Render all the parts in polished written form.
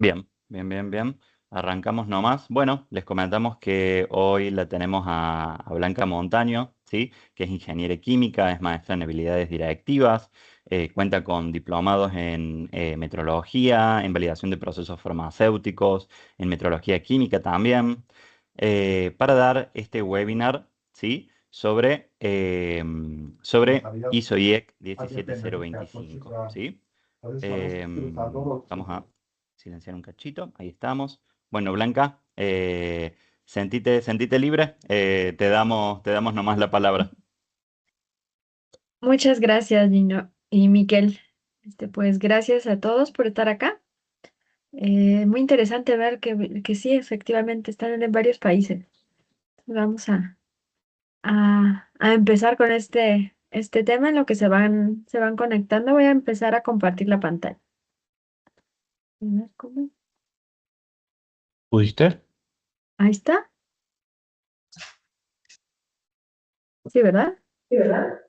Bien, bien, bien, bien. Arrancamos nomás. Bueno, les comentamos que hoy la tenemos a Blanca Montaño, ¿sí? Que es ingeniera química, es maestra en habilidades directivas, cuenta con diplomados en metrología, en validación de procesos farmacéuticos, en metrología química también, para dar este webinar, ¿sí? Sobre ISO IEC 17025, ¿sí? Vamos a silenciar un cachito, ahí estamos. Bueno, Blanca, sentite libre, te damos nomás la palabra. Muchas gracias, Gino y Miquel. Pues gracias a todos por estar acá. Muy interesante ver que sí, efectivamente, están en varios países. Vamos a empezar con este tema en lo que se van conectando. Voy a empezar a compartir la pantalla. A ver cómo. ¿Pudiste? Ahí está. Sí, ¿verdad? Sí, ¿verdad?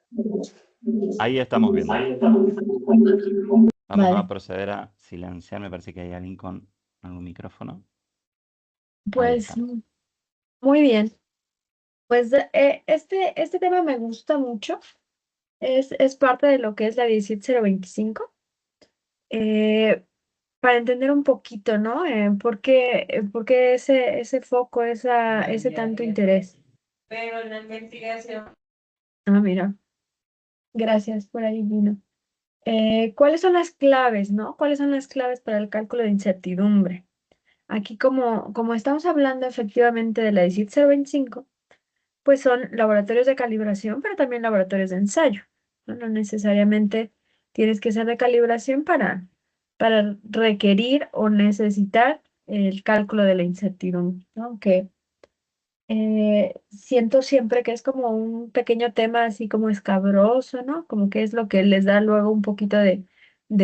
Ahí estamos viendo. Vamos a Vale. proceder a silenciar, me parece que hay alguien con algún micrófono. Ahí Pues está. muy bien. Pues este tema me gusta mucho. Es parte de lo que es la 17025. eh, para entender un poquito, ¿no? ¿Por qué ese foco, ese tanto interés? Pero en la investigación. Ah, mira, gracias por ahí, Gino. ¿Cuáles son las claves, no? ¿Cuáles son las claves para el cálculo de incertidumbre? Aquí, como estamos hablando efectivamente de la 17025, pues son laboratorios de calibración, pero también laboratorios de ensayo, ¿no? No necesariamente tienes que ser de calibración para requerir o necesitar el cálculo de la incertidumbre, ¿no? Aunque siento siempre que es como un pequeño tema así como escabroso, ¿no? Como que es lo que les da luego un poquito de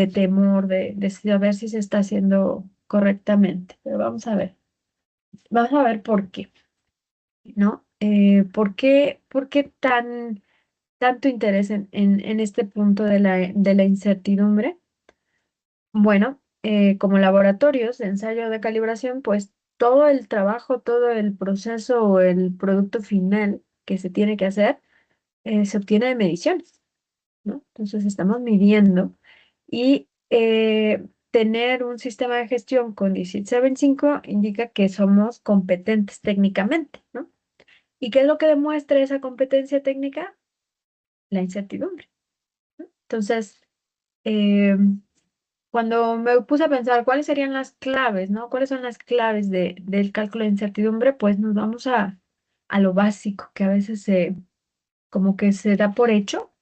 temor de saber si se está haciendo correctamente. Pero vamos a ver por qué, ¿no? ¿Por qué tanto interés en este punto de la incertidumbre? Bueno, como laboratorios de ensayo de calibración, pues todo el trabajo, todo el proceso o el producto final que se tiene que hacer se obtiene de mediciones, ¿no? Entonces estamos midiendo y tener un sistema de gestión con 17.5 indica que somos competentes técnicamente, ¿no? ¿Y qué es lo que demuestra esa competencia técnica? La incertidumbre. Entonces, eh, cuando me puse a pensar cuáles serían las claves, ¿no? ¿Cuáles son las claves del cálculo de incertidumbre? Pues nos vamos a lo básico, que a veces como que se da por hecho,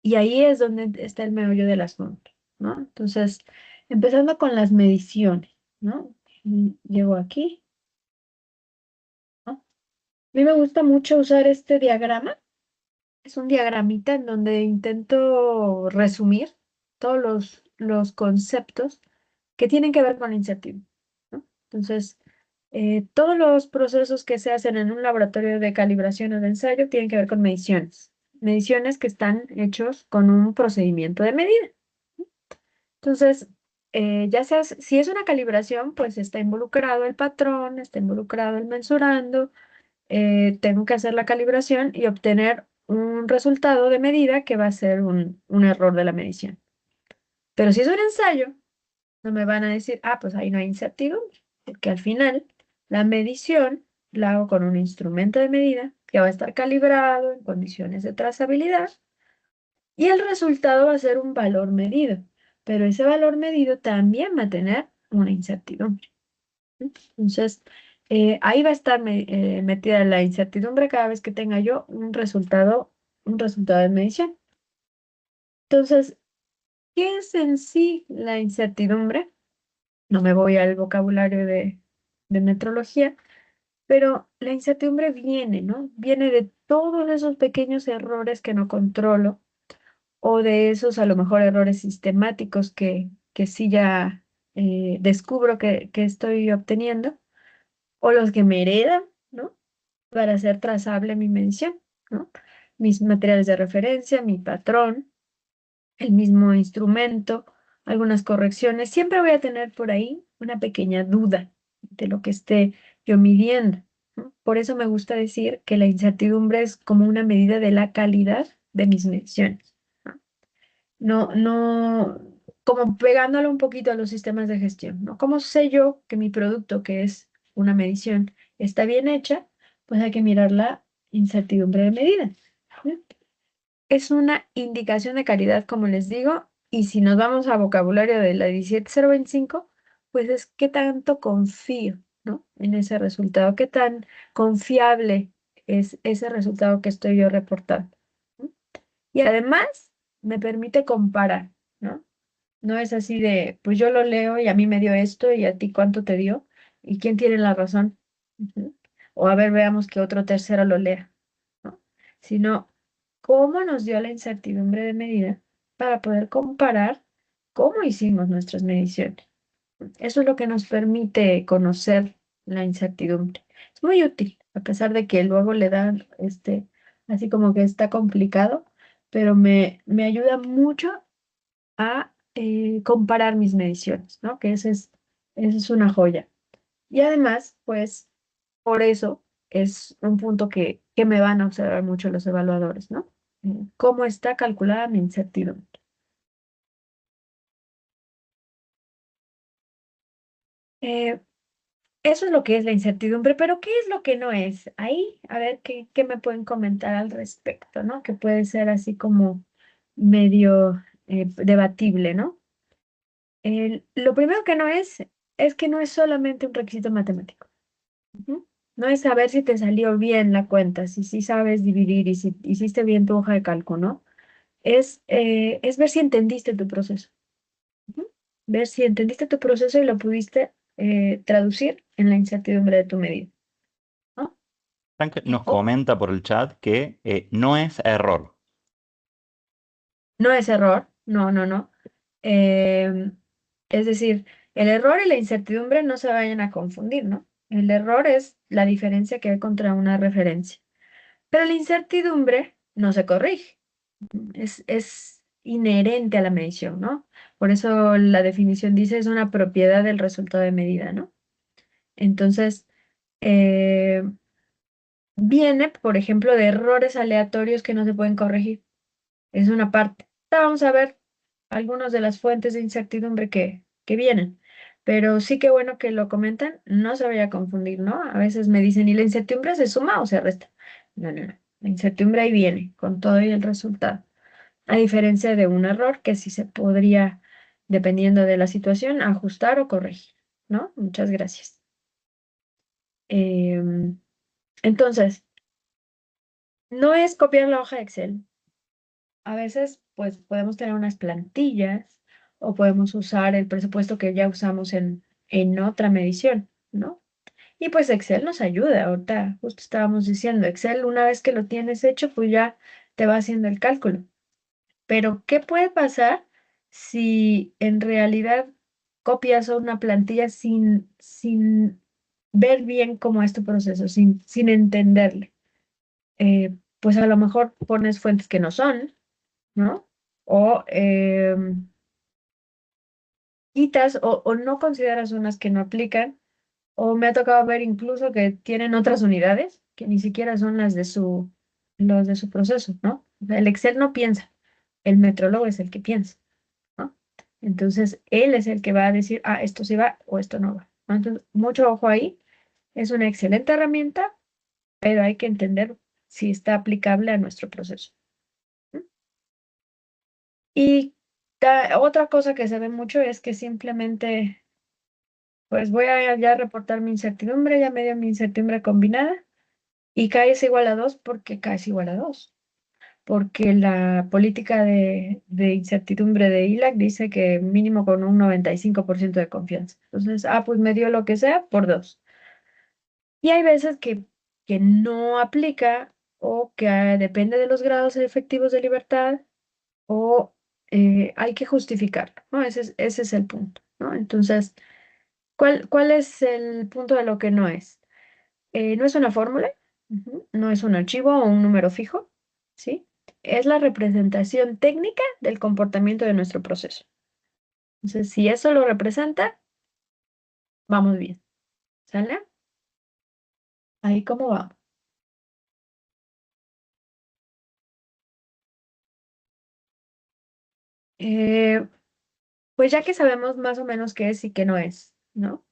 y ahí es donde está el meollo del asunto, ¿no? Entonces, empezando con las mediciones, ¿no? Llego aquí, ¿no? A mí me gusta mucho usar este diagrama. Es un diagramita en donde intento resumir todos los conceptos que tienen que ver con la incertidumbre, ¿no? Entonces, todos los procesos que se hacen en un laboratorio de calibración o de ensayo tienen que ver con mediciones. Mediciones que están hechos con un procedimiento de medida. Entonces, ya sea, si es una calibración, pues está involucrado el patrón, está involucrado el mensurando, tengo que hacer la calibración y obtener un resultado de medida que va a ser un error de la medición. Pero si es un ensayo, no me van a decir, pues ahí no hay incertidumbre, porque al final la medición la hago con un instrumento de medida que va a estar calibrado en condiciones de trazabilidad y el resultado va a ser un valor medido, pero ese valor medido también va a tener una incertidumbre. Entonces, ahí va a estar metida la incertidumbre cada vez que tenga yo un resultado de medición. Entonces, ¿qué es en sí la incertidumbre? No me voy al vocabulario de metrología, pero la incertidumbre viene, ¿no? Viene de todos esos pequeños errores que no controlo o de esos a lo mejor errores sistemáticos que sí ya descubro que estoy obteniendo o los que me heredan, ¿no? Para hacer trazable mi medición, ¿no? Mis materiales de referencia, mi patrón, el mismo instrumento algunas correcciones. Siempre voy a tener por ahí una pequeña duda de lo que esté yo midiendo, ¿no? Por eso me gusta decir que la incertidumbre es como una medida de la calidad de mis mediciones, ¿no? No, como pegándolo un poquito a los sistemas de gestión, ¿no? ¿Cómo sé yo que mi producto, que es una medición, está bien hecha? Pues hay que mirar la incertidumbre de medida, ¿no? Es una indicación de calidad, como les digo, y si nos vamos a vocabulario de la 17025, pues es qué tanto confío, ¿no? En ese resultado, qué tan confiable es ese resultado que estoy yo reportando, ¿no? Y además me permite comparar, ¿no? No es así de, pues yo lo leo y a mí me dio esto y a ti cuánto te dio y quién tiene la razón. Ujú. O a ver, veamos que otro tercero lo lea, ¿no? Sino cómo nos dio la incertidumbre de medida para poder comparar cómo hicimos nuestras mediciones. Eso es lo que nos permite conocer la incertidumbre. Es muy útil, a pesar de que luego le dan así como que está complicado, pero me ayuda mucho a comparar mis mediciones, ¿no? Que esa es una joya. Y además, pues, por eso es un punto que me van a observar mucho los evaluadores, ¿no? ¿Cómo está calculada mi incertidumbre? Eh, Eso es lo que es la incertidumbre, pero ¿qué es lo que no es? Ahí, a ver qué me pueden comentar al respecto, ¿no? Que puede ser así como medio debatible, ¿no? Lo primero que no es que no es solamente un requisito matemático. Ujú. No es saber si te salió bien la cuenta, si sí sabes dividir y si hiciste bien tu hoja de cálculo, ¿no? Es ver si entendiste tu proceso. Ujú. Ver si entendiste tu proceso y lo pudiste traducir en la incertidumbre de tu medida, ¿no? Frank nos O comenta por el chat que no es error. no es error, no. Em, es decir, el error y la incertidumbre no se vayan a confundir, ¿no? El error es la diferencia que hay contra una referencia, pero la incertidumbre no se corrige. Es inherente a la medición, ¿no? Por eso la definición dice es una propiedad del resultado de medida, ¿no? Entonces, eh, viene, por ejemplo, de errores aleatorios que no se pueden corregir. Es una parte. Ahora vamos a ver algunas de las fuentes de incertidumbre que vienen. Pero sí que bueno que lo comentan, no se vaya a confundir, ¿no? A veces me dicen, ¿y la incertidumbre se suma o se resta? No. La incertidumbre ahí viene con todo y el resultado. A diferencia de un error que sí se podría, dependiendo de la situación, ajustar o corregir, ¿no? Muchas gracias. Em, entonces, no es copiar la hoja de Excel. A veces, pues, podemos tener unas plantillas o podemos usar el presupuesto que ya usamos en otra medición, ¿no? Y pues Excel nos ayuda. Ahorita justo estábamos diciendo, Excel, una vez que lo tienes hecho, pues ya te va haciendo el cálculo. Pero, ¿qué puede pasar si en realidad copias una plantilla sin ver bien cómo es tu proceso, sin entenderle? Pues a lo mejor pones fuentes que no son, ¿no? O quitas o no consideras unas que no aplican, o me ha tocado ver incluso que tienen otras unidades que ni siquiera son los de su proceso, ¿no? O sea, el Excel no piensa, el metrólogo es el que piensa, ¿no? Entonces, él es el que va a decir, ah, esto sí va o esto no va, ¿no? Entonces, mucho ojo ahí. Es una excelente herramienta, pero hay que entender si está aplicable a nuestro proceso. ¿No? Y otra cosa que se ve mucho es que simplemente, pues voy a ya reportar mi incertidumbre, ya me dio mi incertidumbre combinada y K es igual a 2 porque K es igual a 2 porque la política de incertidumbre de ILAC dice que mínimo con un 95% de confianza. Entonces, pues me dio lo que sea por 2. Y hay veces que no aplica o que depende de los grados efectivos de libertad o hay que justificarlo, ¿no? Ese es el punto, ¿no? Entonces, ¿cuál es el punto de lo que no es? No es una fórmula, ujú, no es un archivo o un número fijo, ¿sí? Es la representación técnica del comportamiento de nuestro proceso. Entonces, si eso lo representa, vamos bien. ¿Sale? Ahí cómo vamos. Eh, pues ya que sabemos más o menos qué es y qué no es, ¿no?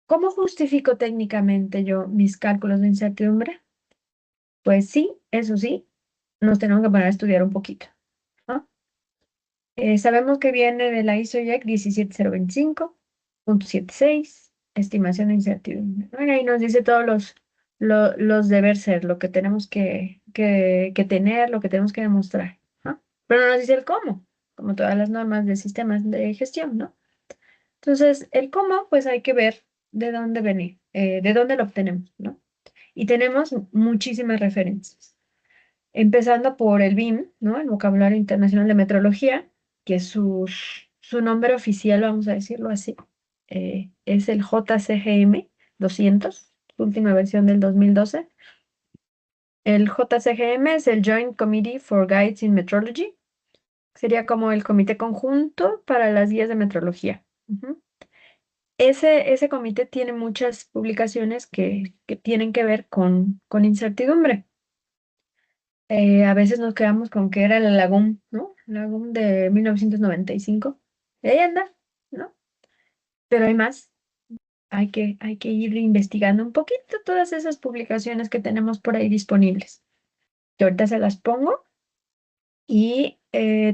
¿Cómo justifico técnicamente yo mis cálculos de incertidumbre? Pues sí, eso sí, nos tenemos que poner a estudiar un poquito, ¿no? Sabemos que viene de la ISO-IEC 17025.76, estimación de incertidumbre, ¿no? Y ahí nos dice todos los deber ser, lo que tenemos que tener, lo que tenemos que demostrar, ¿no? Pero no nos dice el cómo, como todas las normas de sistemas de gestión, ¿no? Entonces, el cómo, pues hay que ver de dónde venir, de dónde lo obtenemos, ¿no? Y tenemos muchísimas referencias. Empezando por el BIM, ¿no? El Vocabulario Internacional de Metrología, que es su nombre oficial, vamos a decirlo así, es el JCGM 200, última versión del 2012. El JCGM es el Joint Committee for Guides in Metrology, sería como el comité conjunto para las guías de metrología. Ujú. Ese comité tiene muchas publicaciones que tienen que ver con incertidumbre. A veces nos quedamos con que era el Lagum, ¿no? Lagum de 1995. Y ahí anda, ¿no? Pero hay más. Hay que ir investigando un poquito todas esas publicaciones que tenemos por ahí disponibles. Que ahorita se las pongo. Y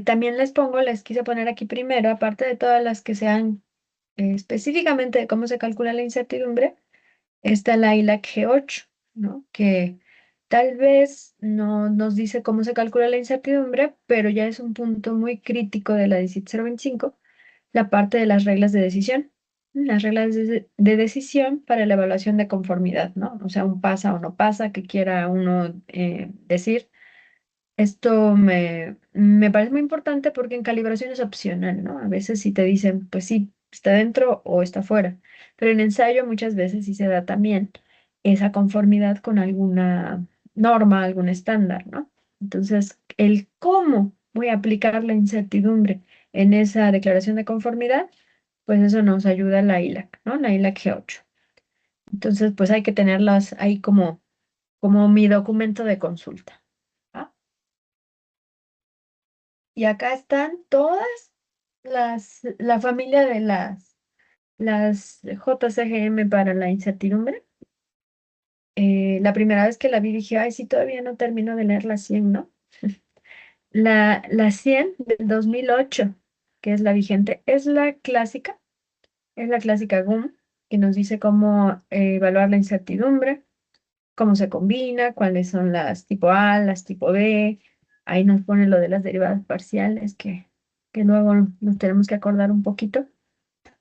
también les quise poner aquí primero, aparte de todas las que sean específicamente de cómo se calcula la incertidumbre, está la ILAC G8, ¿no? Que tal vez no nos dice cómo se calcula la incertidumbre, pero ya es un punto muy crítico de la 17025, la parte de las reglas de decisión. Las reglas de decisión para la evaluación de conformidad, ¿no? O sea, un pasa o no pasa, que quiera uno decir. Esto me parece muy importante porque en calibración es opcional, ¿no? A veces sí te dicen, pues sí, está dentro o está fuera, pero en ensayo muchas veces sí se da también esa conformidad con alguna norma, algún estándar, ¿no? Entonces, el cómo voy a aplicar la incertidumbre en esa declaración de conformidad, pues eso nos ayuda la ILAC, ¿no? La ILAC G8. Entonces, pues hay que tenerlas ahí como mi documento de consulta. ¿Va? Y acá están todas la familia de las JCGM para la incertidumbre. La primera vez que la vi dije, ay, sí, todavía no termino de leer la 100, ¿no? La 100 del 2008, que es la vigente, es la clásica GUM, que nos dice cómo evaluar la incertidumbre, cómo se combina, cuáles son las tipo A, las tipo B. Ahí nos pone lo de las derivadas parciales, que luego nos tenemos que acordar un poquito.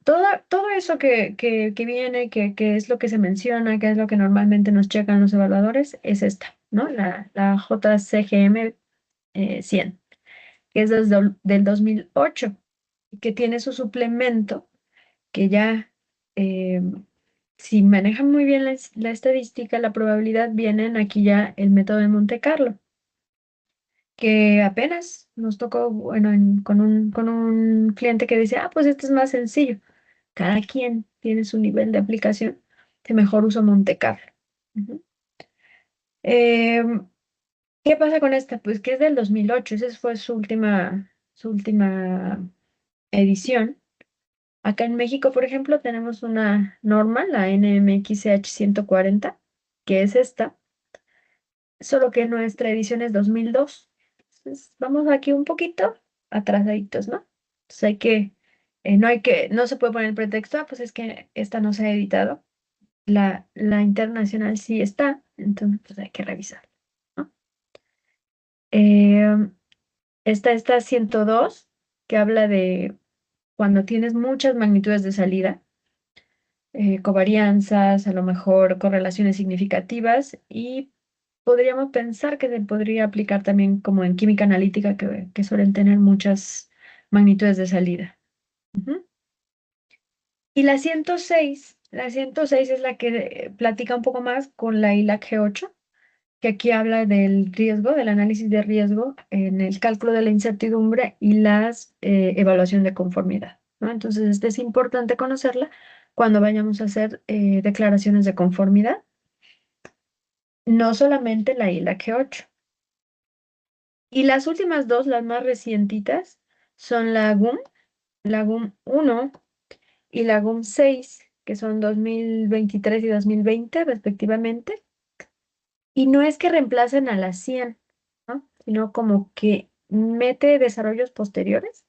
Todo eso que viene, que es lo que se menciona, que es lo que normalmente nos checan los evaluadores, es esta, ¿no? La JCGM 100, que es del 2008, que tiene su suplemento, que ya, eh, si manejan muy bien la estadística, la probabilidad, vienen aquí ya el método de Monte Carlo, que apenas nos tocó, bueno, con un cliente que dice, ah, pues este es más sencillo. Cada quien tiene su nivel de aplicación, de mejor uso Monte Carlo. Ujú. Em, ¿Qué pasa con esta? Pues que es del 2008, esa fue su última edición. Acá en México, por ejemplo, tenemos una norma, la NMXH 140, que es esta, solo que nuestra edición es 2002. Entonces, vamos aquí un poquito atrasaditos, ¿no? Entonces no se puede poner el pretexto, ah, pues es que esta no se ha editado. La internacional sí está, entonces pues hay que revisar, ¿no? Eh, Está esta 102, que habla de cuando tienes muchas magnitudes de salida, covarianzas, a lo mejor correlaciones significativas, y podríamos pensar que se podría aplicar también como en química analítica, que suelen tener muchas magnitudes de salida. Ujú. Y la 106 es la que platica un poco más con la ILAC G8, que aquí habla del riesgo, del análisis de riesgo en el cálculo de la incertidumbre y las evaluación de conformidad, ¿no? Entonces, este es importante conocerla cuando vayamos a hacer declaraciones de conformidad, no solamente la ILAC 8. Y las últimas dos, las más recientitas, son la GUM 1 y la GUM 6, que son 2023 y 2020 respectivamente. Y no es que reemplacen a la 100, ¿no? Sino como que mete desarrollos posteriores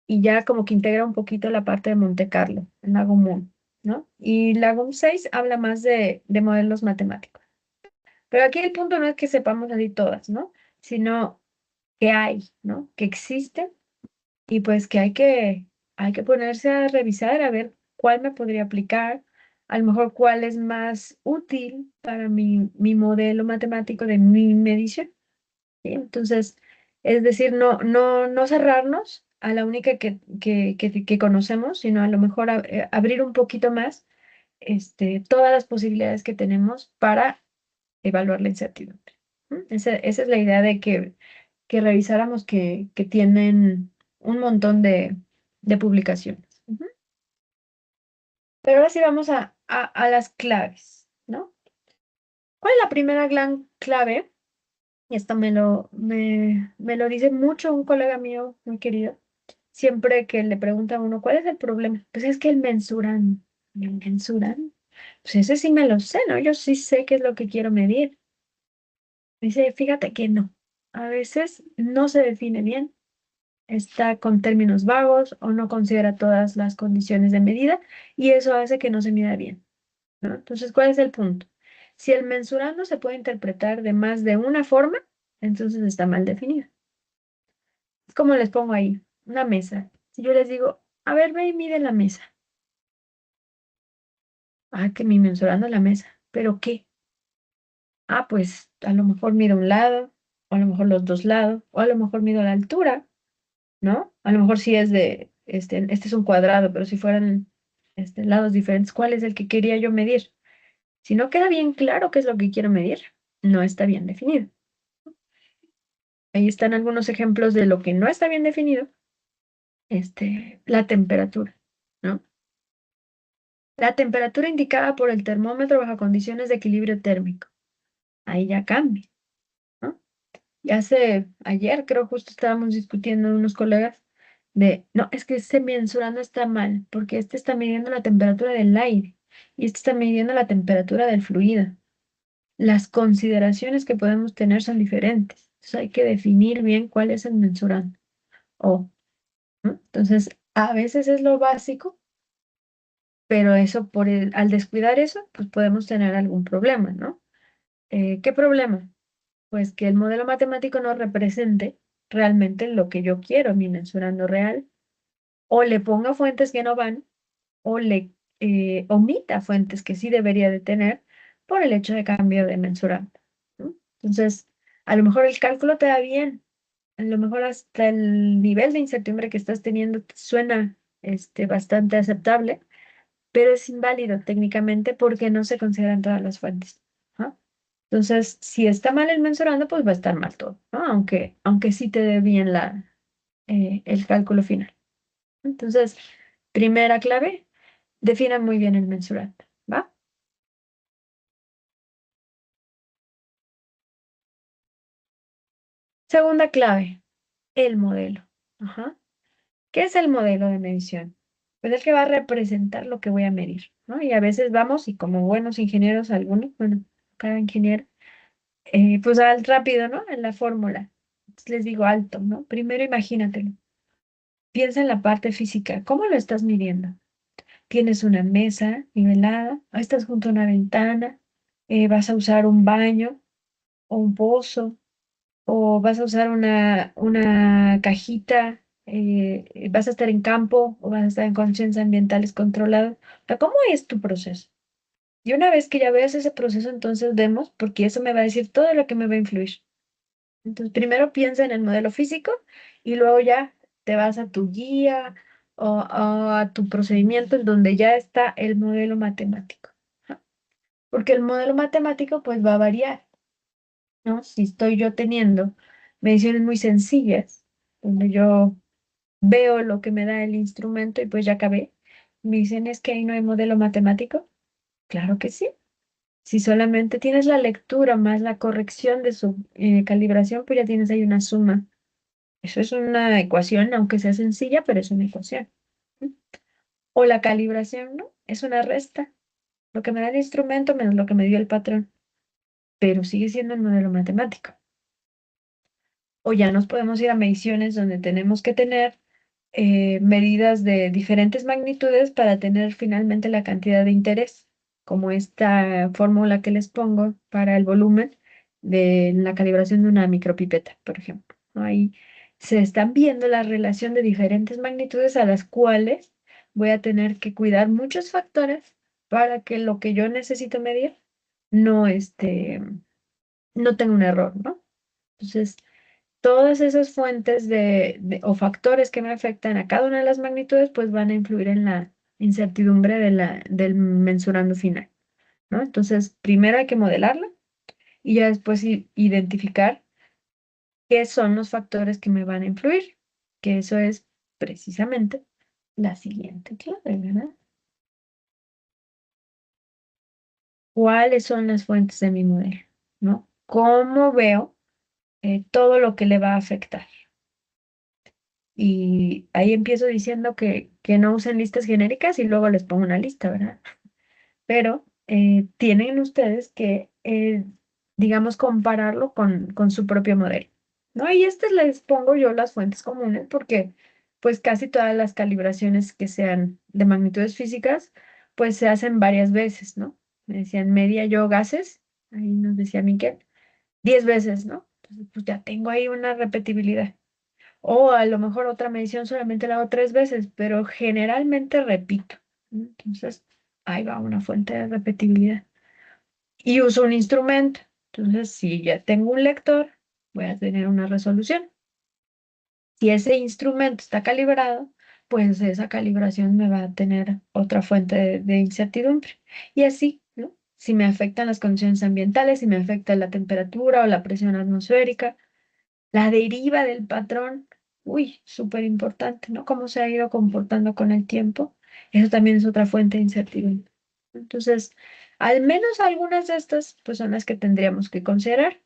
y ya como que integra un poquito la parte de Monte Carlo en la GUM 1, ¿no? Y la GUM 6 habla más de modelos matemáticos. Pero aquí el punto no es que sepamos así todas, ¿no? Sino que hay, ¿no? Que existen y pues que hay que ponerse a revisar a ver cuál me podría aplicar, a lo mejor cuál es más útil para mi modelo matemático de mi medición, ¿sí? Entonces, es decir, no cerrarnos a la única que conocemos, sino a lo mejor abrir un poquito más todas las posibilidades que tenemos para evaluar la incertidumbre. ¿Mm? Esa es la idea de que revisáramos que tienen un montón de publicaciones. Ujú. Pero ahora sí vamos a las claves, ¿no? ¿Cuál es la primera gran clave? Y esto me lo dice mucho un colega mío muy querido. Siempre que le pregunta a uno, ¿cuál es el problema? Pues es que ¿el mensuran? Pues ese sí me lo sé, ¿no? Yo sí sé qué es lo que quiero medir. Dice, fíjate que no. A veces no se define bien, está con términos vagos o no considera todas las condiciones de medida y eso hace que no se mida bien, ¿no? Entonces, ¿cuál es el punto? Si el mensurando se puede interpretar de más de una forma, entonces está mal definido. Es como les pongo ahí, una mesa. Si yo les digo, a ver, ve y mide la mesa. Ah, que mi mensurando la mesa. ¿Pero qué? Ah, pues a lo mejor mido un lado, o a lo mejor los dos lados, o a lo mejor mido la altura, ¿no? A lo mejor sí es este es un cuadrado, pero si fueran lados diferentes, ¿cuál es el que quería yo medir? Si no queda bien claro qué es lo que quiero medir, no está bien definido. Ahí están algunos ejemplos de lo que no está bien definido, la temperatura, ¿no? La temperatura indicada por el termómetro bajo condiciones de equilibrio térmico. Ahí ya cambia, ¿no? Y ayer, creo, justo estábamos discutiendo unos colegas no, es que este mensurando está mal, porque este está midiendo la temperatura del aire y este está midiendo la temperatura del fluido. Las consideraciones que podemos tener son diferentes. Entonces hay que definir bien cuál es el mensurando. ¿No? Entonces, a veces es lo básico, pero eso al descuidar eso, pues podemos tener algún problema, ¿no? ¿Qué problema? Pues que el modelo matemático no represente realmente lo que yo quiero, mi mensurando real, o le ponga fuentes que no van, o le omita fuentes que sí debería de tener por el hecho de cambio de mensurando, ¿no? Entonces, a lo mejor el cálculo te da bien, a lo mejor hasta el nivel de incertidumbre que estás teniendo te suena bastante aceptable, pero es inválido técnicamente porque no se consideran todas las fuentes. ¿No? Entonces, si está mal el mensurando, pues va a estar mal todo, ¿no? Aunque sí te dé bien el cálculo final. Entonces, primera clave, defina muy bien el mensurante, ¿va? Segunda clave, el modelo. Ajá. ¿Qué es el modelo de medición? Pues el que va a representar lo que voy a medir, ¿no? Y a veces vamos y como buenos ingenieros, algunos, bueno, cada ingeniero, pues al rápido, ¿no? En la fórmula. Entonces les digo alto, ¿no? Primero imagínatelo. Piensa en la parte física. ¿Cómo lo estás midiendo? Tienes una mesa nivelada, estás junto a una ventana, vas a usar un baño o un pozo, o vas a usar una cajita, vas a estar en campo o vas a estar en condiciones ambientales controladas. O sea, ¿cómo es tu proceso? Y una vez que ya veas ese proceso, entonces vemos, porque eso me va a decir todo lo que me va a influir. Entonces, primero piensa en el modelo físico y luego ya te vas a tu guía o a tu procedimiento en donde ya está el modelo matemático. Ajá. Porque el modelo matemático pues va a variar. ¿no? Si estoy yo teniendo mediciones muy sencillas, donde yo veo lo que me da el instrumento y pues ya acabé, me dicen, es que ahí no hay modelo matemático. Claro que sí. Si solamente tienes la lectura más la corrección de su calibración, pues ya tienes ahí una suma. Eso es una ecuación, aunque sea sencilla, pero es una ecuación. ¿Mm? O la calibración, ¿no? Es una resta. Lo que me da el instrumento menos lo que me dio el patrón, pero sigue siendo el modelo matemático. O ya nos podemos ir a mediciones donde tenemos que tener medidas de diferentes magnitudes para tener finalmente la cantidad de interés, como esta fórmula que les pongo para el volumen de la calibración de una micropipeta, por ejemplo, ¿no? Ahí se están viendo la relación de diferentes magnitudes a las cuales voy a tener que cuidar muchos factores para que lo que yo necesito medir no, no tenga un error, ¿no? Entonces, todas esas fuentes o factores que me afectan a cada una de las magnitudes, pues van a influir en la incertidumbre del mensurando final, ¿no? Entonces, primero hay que modelarla y ya después identificar qué son los factores que me van a influir, que eso es precisamente la siguiente clave, ¿verdad? ¿Cuáles son las fuentes de mi modelo? ¿No? ¿Cómo veo todo lo que le va a afectar? Y ahí empiezo diciendo que no usen listas genéricas y luego les pongo una lista, ¿verdad? Pero tienen ustedes que, digamos, compararlo con su propio modelo, ¿no? Y este les pongo yo las fuentes comunes porque, pues, casi todas las calibraciones que sean de magnitudes físicas, pues se hacen varias veces, ¿no? Me decían media yo gases, ahí nos decía Miquel, 10 veces, ¿no? Entonces, pues ya tengo ahí una repetibilidad. O a lo mejor otra medición solamente la hago 3 veces, pero generalmente repito, ¿no? Entonces, ahí va una fuente de repetibilidad. Y uso un instrumento. Entonces, si ya tengo un lector, voy a tener una resolución. Si ese instrumento está calibrado, pues esa calibración me va a tener otra fuente de incertidumbre. Y así, ¿no? Si me afectan las condiciones ambientales, si me afecta la temperatura o la presión atmosférica, la deriva del patrón, uy, súper importante, ¿no? Cómo se ha ido comportando con el tiempo. Eso también es otra fuente de incertidumbre. Entonces, al menos algunas de estas, pues son las que tendríamos que considerar.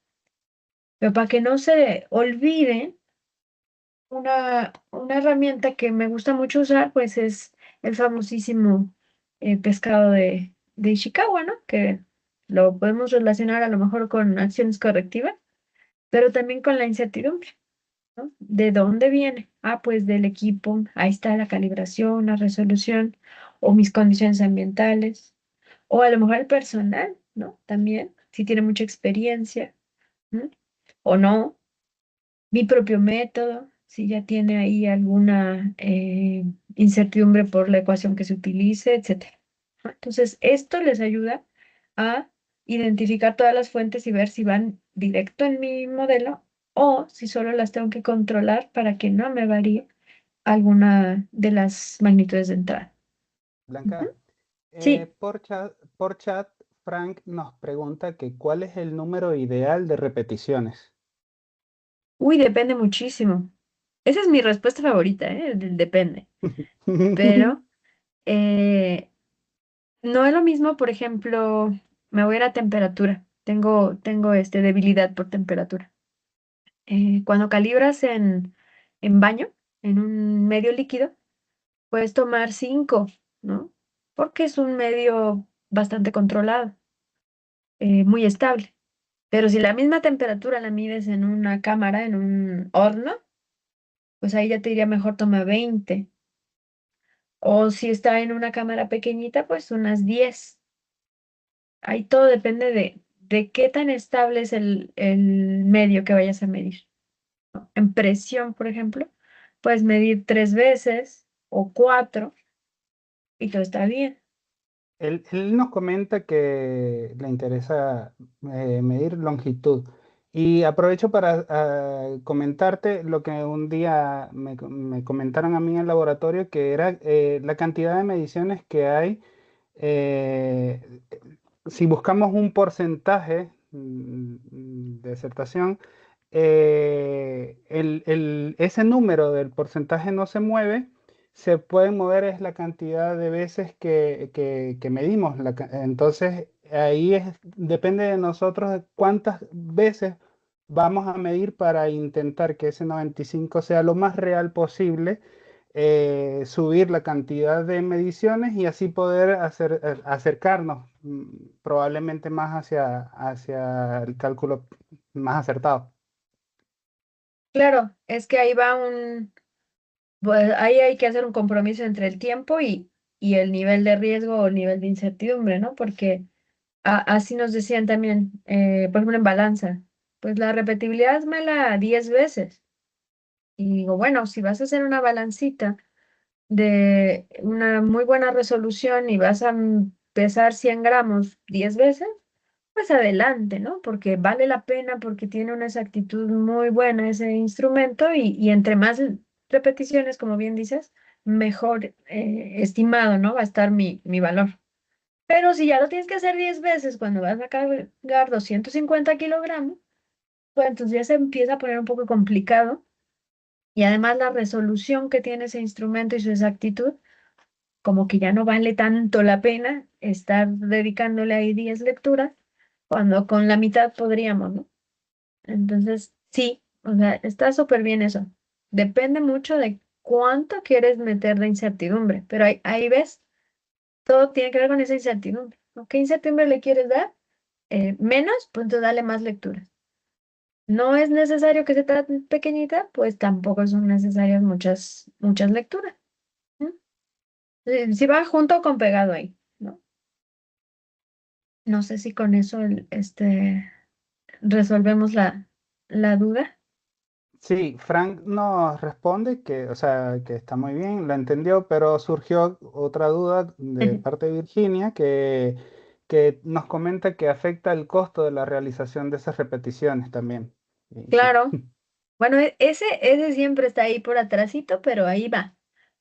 Pero para que no se olviden, una herramienta que me gusta mucho usar, pues es el famosísimo pescado de Ishikawa, ¿no? Que lo podemos relacionar a lo mejor con acciones correctivas, pero también con la incertidumbre. ¿No? ¿De dónde viene? Ah, pues del equipo. Ahí está la calibración, la resolución o mis condiciones ambientales. O a lo mejor el personal, ¿no? También, si tiene mucha experiencia, ¿no? O no. Mi propio método, si ya tiene ahí alguna incertidumbre por la ecuación que se utilice, etcétera. ¿No? Entonces, esto les ayuda a identificar todas las fuentes y ver si van directo en mi modelo o si solo las tengo que controlar para que no me varíe alguna de las magnitudes de entrada. Blanca, Ujú. Sí, por chat, Frank nos pregunta que cuál es el número ideal de repeticiones. uy, depende muchísimo. Esa es mi respuesta favorita, ¿eh? Depende. Pero eh, no es lo mismo, por ejemplo, me voy a ir a temperatura. Tengo debilidad por temperatura. Cuando calibras en baño, en un medio líquido, puedes tomar 5, ¿no? Porque es un medio bastante controlado, muy estable. Pero si la misma temperatura la mides en una cámara, en un horno, pues ahí ya te diría mejor toma 20. O si está en una cámara pequeñita, pues unas 10. Ahí todo depende de qué tan estable es el medio que vayas a medir. En presión, por ejemplo, puedes medir 3 veces o 4 y todo está bien. Él nos comenta que le interesa medir longitud. Y aprovecho para comentarte lo que un día me comentaron a mí en el laboratorio, que era la cantidad de mediciones que hay. Si buscamos un porcentaje disertación, ese número del porcentaje no se mueve, se puede mover es la cantidad de veces que medimos. Entonces, ahí depende de nosotros de cuántas veces vamos a medir para intentar que ese 95 sea lo más real posible, subir la cantidad de mediciones y así poder acercarnos probablemente más hacia el cálculo más acertado. Claro, es que ahí va pues ahí hay que hacer un compromiso entre el tiempo y el nivel de riesgo o el nivel de incertidumbre, ¿no? Porque así nos decían también, por ejemplo, en balanza, pues la repetibilidad es mala 10 veces. Y digo, bueno, si vas a hacer una balancita de una muy buena resolución y vas a pesar 100 gramos 10 veces, pues adelante, ¿no? Porque vale la pena, porque tiene una exactitud muy buena ese instrumento y entre más repeticiones, como bien dices, mejor estimado, ¿no? Va a estar mi valor. Pero si ya lo tienes que hacer 10 veces cuando vas a cargar 250 kilogramos, pues entonces ya se empieza a poner un poco complicado y además la resolución que tiene ese instrumento y su exactitud, como que ya no vale tanto la pena estar dedicándole ahí 10 lecturas cuando con la mitad podríamos, ¿no? Entonces, sí, o sea, está súper bien eso. Depende mucho de cuánto quieres meter de incertidumbre, pero ahí ves, todo tiene que ver con esa incertidumbre, ¿no? ¿Qué incertidumbre le quieres dar? Menos, pues entonces dale más lecturas. No es necesario que sea tan pequeñita, pues tampoco son necesarias muchas lecturas. ¿No? Si va junto con pegado ahí, ¿no? No sé si con eso resolvemos la duda. Sí, Frank nos responde que, o sea, que está muy bien, lo entendió, pero surgió otra duda de parte de Virginia que nos comenta que afecta el costo de la realización de esas repeticiones también. Y sí. Claro. Bueno, ese siempre está ahí por atrasito, pero ahí va,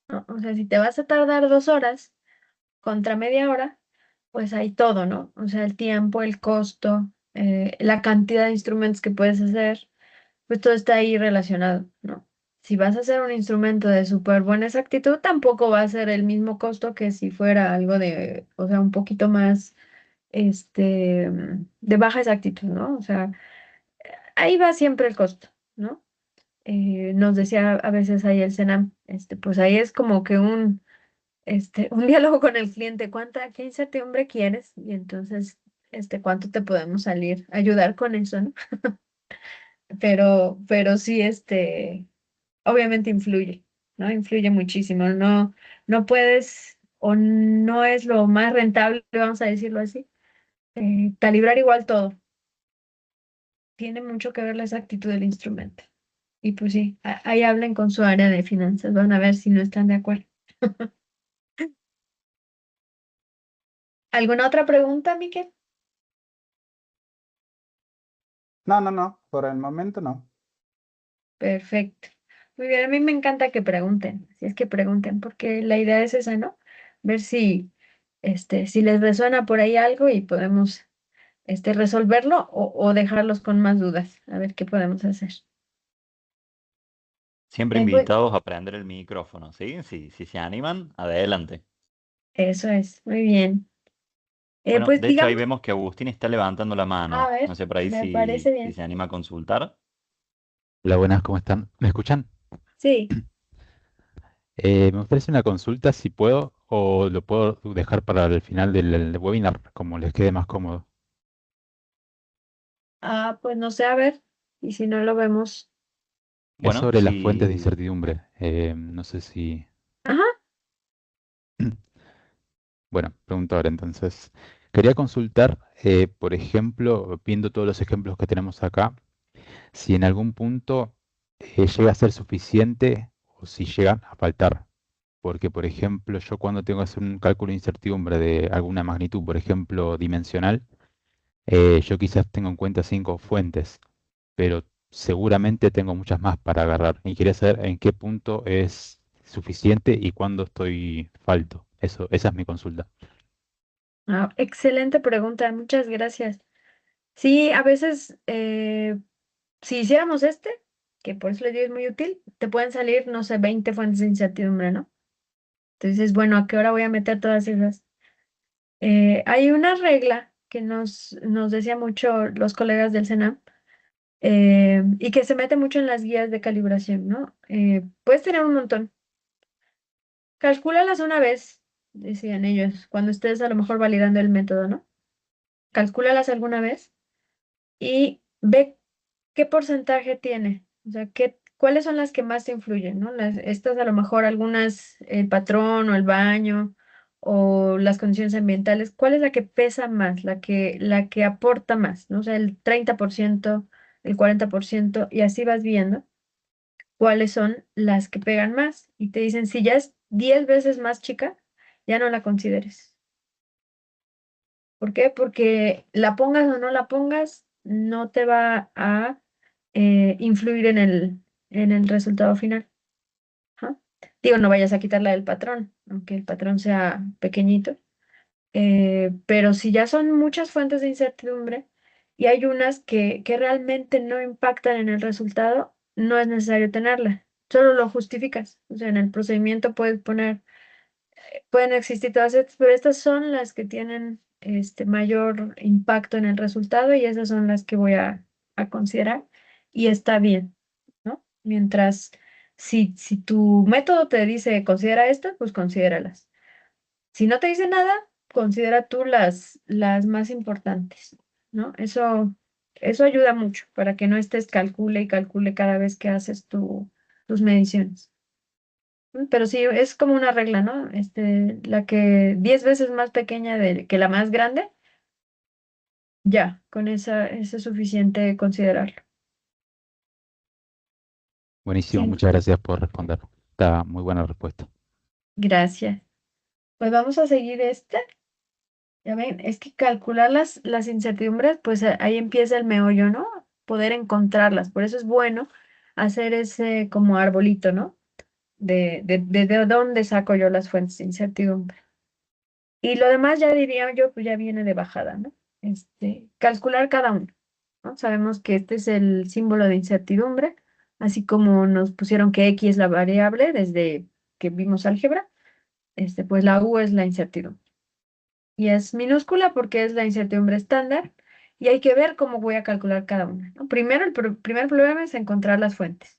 ¿no? O sea, si te vas a tardar 2 horas contra media hora, pues hay todo, ¿no? O sea, el tiempo, el costo, la cantidad de instrumentos que puedes hacer, pues todo está ahí relacionado, ¿no? Si vas a hacer un instrumento de súper buena exactitud, tampoco va a ser el mismo costo que si fuera algo de, o sea, un poquito más, de baja exactitud, ¿no? O sea, ahí va siempre el costo, ¿no? Nos decía a veces ahí el Senam, pues ahí es como que un diálogo con el cliente, qué incertidumbre quieres? Y entonces, ¿cuánto te podemos ayudar con eso, ¿no? Pero sí, obviamente influye, ¿no? Influye muchísimo, no puedes, o no es lo más rentable, vamos a decirlo así, calibrar igual todo, tiene mucho que ver la exactitud del instrumento. Y pues sí, ahí hablen con su área de finanzas, van a ver si no están de acuerdo. ¿Alguna otra pregunta, Miquel? No, no, no, por el momento no. Perfecto. Muy bien, a mí me encanta que pregunten, si es que pregunten, porque la idea es esa, ¿no? Ver si les resuena por ahí algo y podemos, resolverlo o dejarlos con más dudas, a ver qué podemos hacer. Siempre Pues invitados a prender el micrófono, ¿sí? Si se animan, adelante. eso es, muy bien. Bueno, Pues de hecho ahí digamos, vemos que Agustín está levantando la a mano. No ver, sé por ahí me parece si bien. se anima a consultar. Hola, buenas, ¿cómo están? ¿Me escuchan? Sí, Me ofrece una consulta si puedo o lo puedo dejar para el final del webinar, como les quede más cómodo. pues no sé, a ver, y si no lo vemos. Es Bueno, sobre las fuentes de si incertidumbre. No sé si... Ajá, Bueno, pregunto ahora entonces. Quería consultar, por ejemplo, viendo todos los ejemplos que tenemos acá, si en algún punto llega a ser suficiente o si llegan a faltar. Porque, por ejemplo, yo cuando tengo que hacer un cálculo de incertidumbre de alguna magnitud, por ejemplo, dimensional, yo quizás tengo en cuenta 5 fuentes, pero seguramente tengo muchas más para agarrar. Y quería saber en qué punto es suficiente y cuándo estoy falto. Esa es mi consulta. excelente pregunta, muchas gracias. Sí, a veces, si hiciéramos que por eso les digo es muy útil, te pueden salir, no sé, 20 fuentes de incertidumbre, ¿no? Entonces, bueno, ¿a qué hora voy a meter todas esas? Hay una regla que nos decía mucho los colegas del SENAM, y que se mete mucho en las guías de calibración, ¿no? Puedes tener un montón. Calcúlalas una vez, decían ellos, cuando estés a lo mejor validando el método, ¿no? Calcúlalas alguna vez y ve qué porcentaje tiene, o sea, cuáles son las que más te influyen, ¿no? Estas a lo mejor algunas, el patrón o el baño o las condiciones ambientales, ¿cuál es la que pesa más, la que aporta más, ¿no? O sea, el 30%, el 40%, y así vas viendo cuáles son las que pegan más. Y te dicen, si ya es 10 veces más chica, ya no la consideres. ¿Por qué? Porque la pongas o no la pongas, no te va a influir en el resultado final. Ajá. Digo, no vayas a quitarla del patrón, aunque el patrón sea pequeñito. Pero si ya son muchas fuentes de incertidumbre y hay unas que realmente no impactan en el resultado, no es necesario tenerla. Solo lo justificas. O sea, en el procedimiento puedes poner, pueden existir todas estas, pero estas son las que tienen mayor impacto en el resultado y esas son las que voy a considerar y está bien, ¿no? Mientras, si tu método te dice considera estas, pues considéralas. Si no te dice nada, considera tú las más importantes, ¿no? Eso ayuda mucho para que no estés calcule y calcule cada vez que haces tus mediciones. Pero sí, es como una regla, ¿no? La que 10 veces más pequeña que la más grande, ya, con esa es suficiente considerarlo. Buenísimo, Sí, muchas gracias por responder. Está muy buena respuesta. gracias. Pues vamos a seguir Ya ven, es que calcular las incertidumbres, pues ahí empieza el meollo, ¿no? Poder encontrarlas. Por eso es bueno hacer ese como arbolito, ¿no? De dónde saco yo las fuentes de incertidumbre. Y lo demás ya diría yo, pues ya viene de bajada, ¿no? Calcular cada uno, ¿no? Sabemos que este es el símbolo de incertidumbre, así como nos pusieron que X es la variable desde que vimos álgebra, pues la U es la incertidumbre. Y es minúscula porque es la incertidumbre estándar y hay que ver cómo voy a calcular cada una, ¿no? Primero, el primer problema es encontrar las fuentes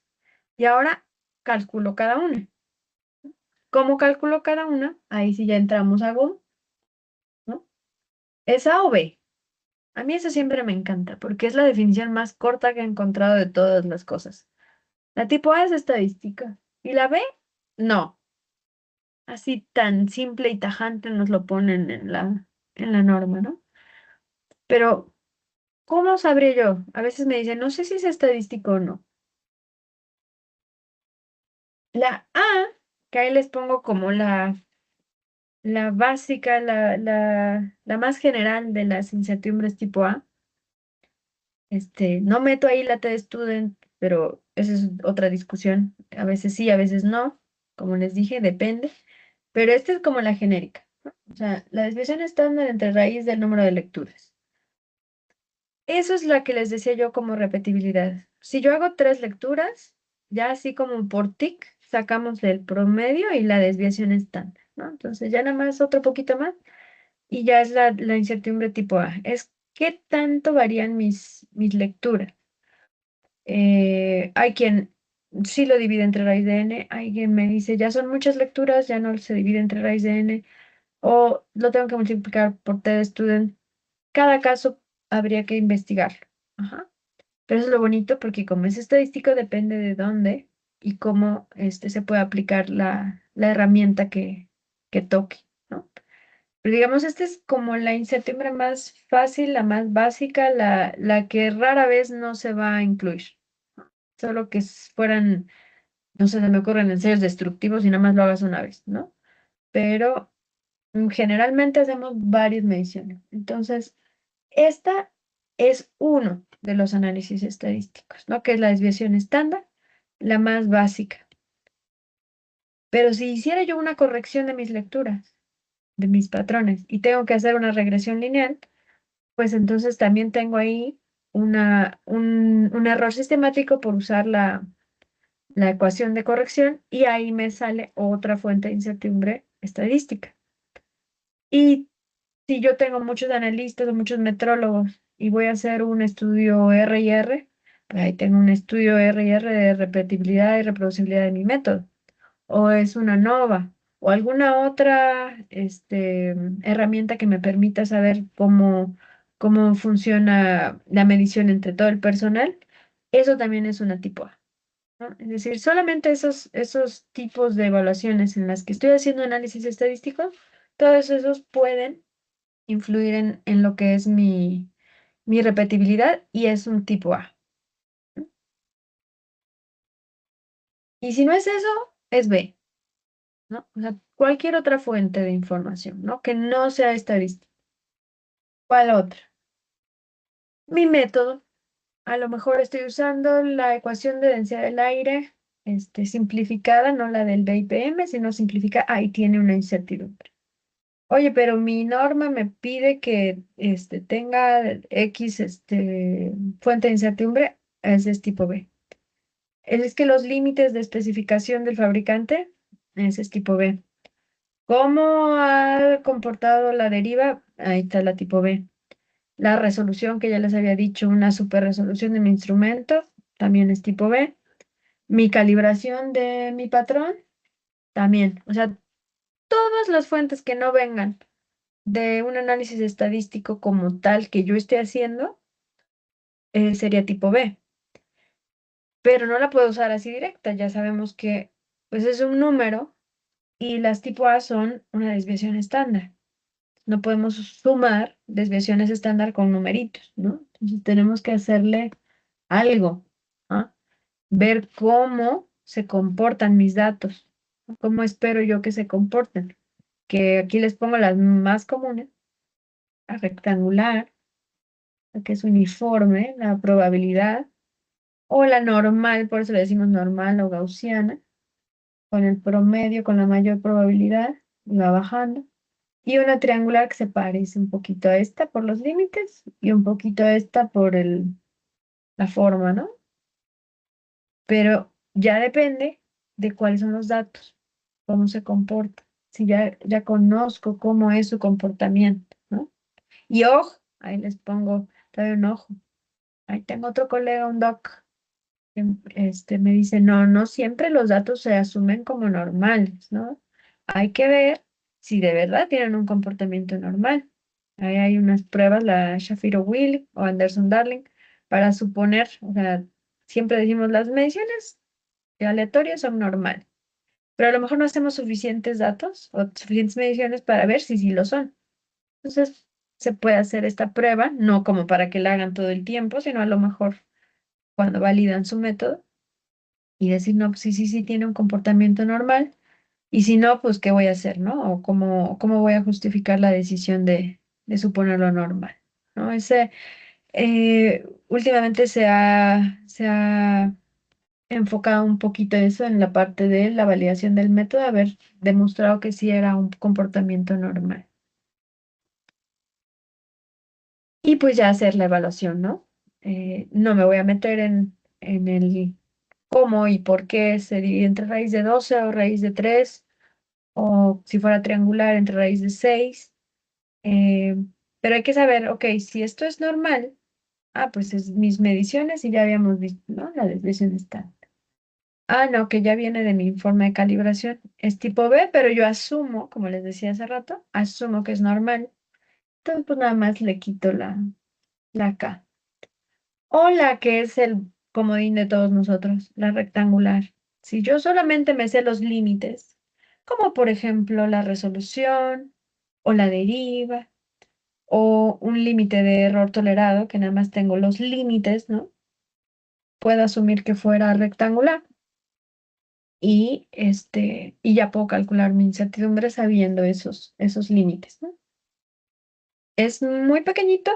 y ahora calculo cada una. ¿Cómo calculo cada una? Ahí sí ya entramos a Go, ¿no? ¿Es A o B? A mí eso siempre me encanta porque es la definición más corta que he encontrado de todas las cosas. La tipo A es estadística y la B, no. Así tan simple y tajante nos lo ponen en la norma, ¿no? Pero ¿cómo sabré yo? A veces me dicen, no sé si es estadístico o no. La A, que ahí les pongo como la básica, la más general de las incertidumbres tipo A. No meto ahí la T student, pero esa es otra discusión. A veces sí, a veces no. Como les dije, depende. Pero esta es como la genérica, ¿no? O sea, la desviación estándar entre raíz del número de lecturas. Eso es la que les decía yo como repetibilidad. Si yo hago 3 lecturas, ya así como por tic, sacamos el promedio y la desviación estándar, ¿no? Entonces ya nada más otro poquito más y ya es la incertidumbre tipo A. Es qué tanto varían mis lecturas. Hay quien sí lo divide entre raíz de n, hay quien me dice, ya son muchas lecturas, ya no se divide entre raíz de n, o lo tengo que multiplicar por t de student. Cada caso habría que investigarlo. Ajá. Pero eso es lo bonito porque como es estadístico depende de dónde y cómo se puede aplicar la herramienta que toque, ¿no? Pero digamos, esta es como la incertidumbre más fácil, la más básica, la que rara vez no se va a incluir. Solo que fueran, no sé, se me ocurren ensayos destructivos y nada más lo hagas una vez, ¿no? Pero generalmente hacemos varias mediciones. Entonces, esta es uno de los análisis estadísticos, ¿no? Que es la desviación estándar, la más básica. Pero si hiciera yo una corrección de mis lecturas, de mis patrones, y tengo que hacer una regresión lineal, pues entonces también tengo ahí un error sistemático por usar la ecuación de corrección y ahí me sale otra fuente de incertidumbre estadística. Y si yo tengo muchos analistas o muchos metrólogos y voy a hacer un estudio R&R, pues ahí tengo un estudio R&R de repetibilidad y reproducibilidad de mi método. O es una NOVA o alguna otra herramienta que me permita saber cómo funciona la medición entre todo el personal. Eso también es una tipo A, ¿no? Es decir, solamente esos tipos de evaluaciones en las que estoy haciendo análisis estadístico, todos esos pueden influir en lo que es mi repetibilidad y es un tipo A. Y si no es eso, es B, ¿no? O sea, cualquier otra fuente de información, ¿no? Que no sea estadística. ¿Cuál otra? Mi método. A lo mejor estoy usando la ecuación de densidad del aire, simplificada, no la del BIPM, sino simplificada. Ahí tiene una incertidumbre. Oye, pero mi norma me pide que tenga X fuente de incertidumbre, ese es tipo B. Es que los límites de especificación del fabricante, ese es tipo B. ¿Cómo ha comportado la deriva? Ahí está la tipo B. La resolución que ya les había dicho, una super resolución de mi instrumento, también es tipo B. Mi calibración de mi patrón, también. O sea, todas las fuentes que no vengan de un análisis estadístico como tal que yo esté haciendo, sería tipo B. Pero no la puedo usar así directa. Ya sabemos que pues es un número y las tipo A son una desviación estándar. No podemos sumar desviaciones estándar con numeritos, ¿no? Entonces tenemos que hacerle algo, ¿ah? Ver cómo se comportan mis datos, ¿no? Cómo espero yo que se comporten. Que aquí les pongo las más comunes, la rectangular, la que es uniforme, la probabilidad, o la normal, por eso le decimos normal o gaussiana, con el promedio, con la mayor probabilidad, y va bajando. Y una triangular que se parece un poquito a esta por los límites y un poquito a esta por la forma, ¿no? Pero ya depende de cuáles son los datos, cómo se comporta, si ya conozco cómo es su comportamiento, ¿no? Y ojo, ahí les pongo todavía un ojo. Ahí tengo otro colega, un doc, que me dice, no, no siempre los datos se asumen como normales, ¿no? Hay que ver si de verdad tienen un comportamiento normal. Ahí hay unas pruebas, la Shapiro-Wilk o Anderson-Darling, para suponer, o sea, siempre decimos las mediciones aleatorias son normales, pero a lo mejor no hacemos suficientes datos o suficientes mediciones para ver si sí lo son. Entonces, se puede hacer esta prueba, no como para que la hagan todo el tiempo, sino a lo mejor cuando validan su método y decir, no, pues sí, sí, sí tiene un comportamiento normal, y si no, pues qué voy a hacer, ¿no? O cómo voy a justificar la decisión de suponerlo normal, ¿no? Últimamente se ha enfocado un poquito eso en la parte de la validación del método, haber demostrado que sí era un comportamiento normal. Y pues ya hacer la evaluación, ¿no? No me voy a meter en el cómo y por qué se divide entre raíz de 12 o raíz de 3 o si fuera triangular entre raíz de 6. eh, pero hay que saber, ok, si esto es normal, pues es mis mediciones y ya habíamos visto, ¿no? La desviación está. No, que ya viene de mi informe de calibración. Es tipo B, pero yo asumo, como les decía hace rato, asumo que es normal. Entonces, pues nada más le quito la K. O la que es el comodín de todos nosotros, la rectangular. Si yo solamente me sé los límites, como por ejemplo la resolución o la deriva o un límite de error tolerado, que nada más tengo los límites, ¿no? Puedo asumir que fuera rectangular y ya puedo calcular mi incertidumbre sabiendo esos límites, ¿no? Es muy pequeñito,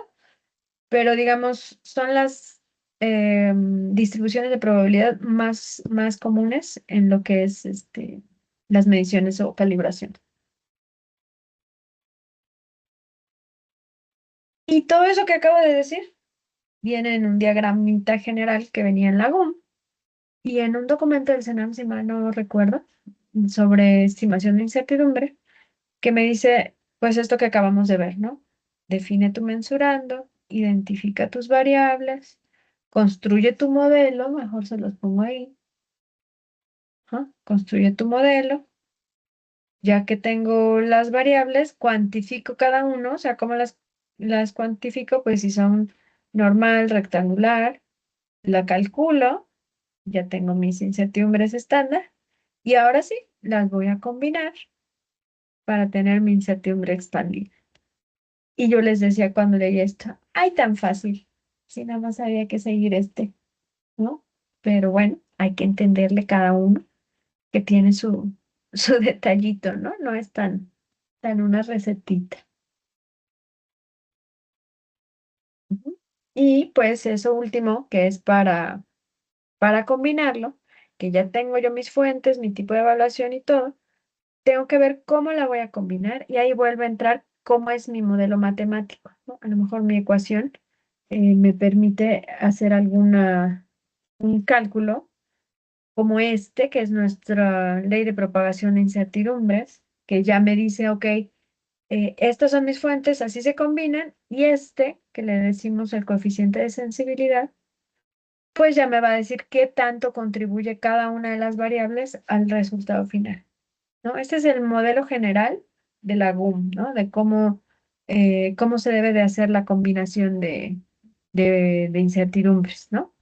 pero digamos, son las distribuciones de probabilidad más comunes en lo que es las mediciones o calibración. Y todo eso que acabo de decir viene en un diagramita general que venía en la GUM y en un documento del CENAM, si mal no recuerdo, sobre estimación de incertidumbre, que me dice, pues esto que acabamos de ver, ¿no? Define tu mensurando, identifica tus variables, construye tu modelo, mejor se los pongo ahí, ajá, construye tu modelo, ya que tengo las variables, cuantifico cada uno, o sea, ¿cómo las cuantifico? Pues si son normal, rectangular, la calculo, ya tengo mis incertidumbres estándar, y ahora sí, las voy a combinar para tener mi incertidumbre expandida. Y yo les decía cuando leía esto, ay, tan fácil, si nada más había que seguir ¿no? Pero bueno, hay que entenderle cada uno que tiene su detallito, ¿no? No es tan una recetita. Ujú. Y pues eso último, que es para combinarlo, que ya tengo yo mis fuentes, mi tipo de evaluación y todo, tengo que ver cómo la voy a combinar y ahí vuelve a entrar cómo es mi modelo matemático, ¿no? A lo mejor mi ecuación me permite hacer un cálculo como este, que es nuestra ley de propagación de incertidumbres, que ya me dice, ok, estas son mis fuentes, así se combinan, y este, que le decimos el coeficiente de sensibilidad, pues ya me va a decir qué tanto contribuye cada una de las variables al resultado final, ¿no? Este es el modelo general de la GUM, ¿no? De cómo se debe de hacer la combinación de incertidumbres, ¿no?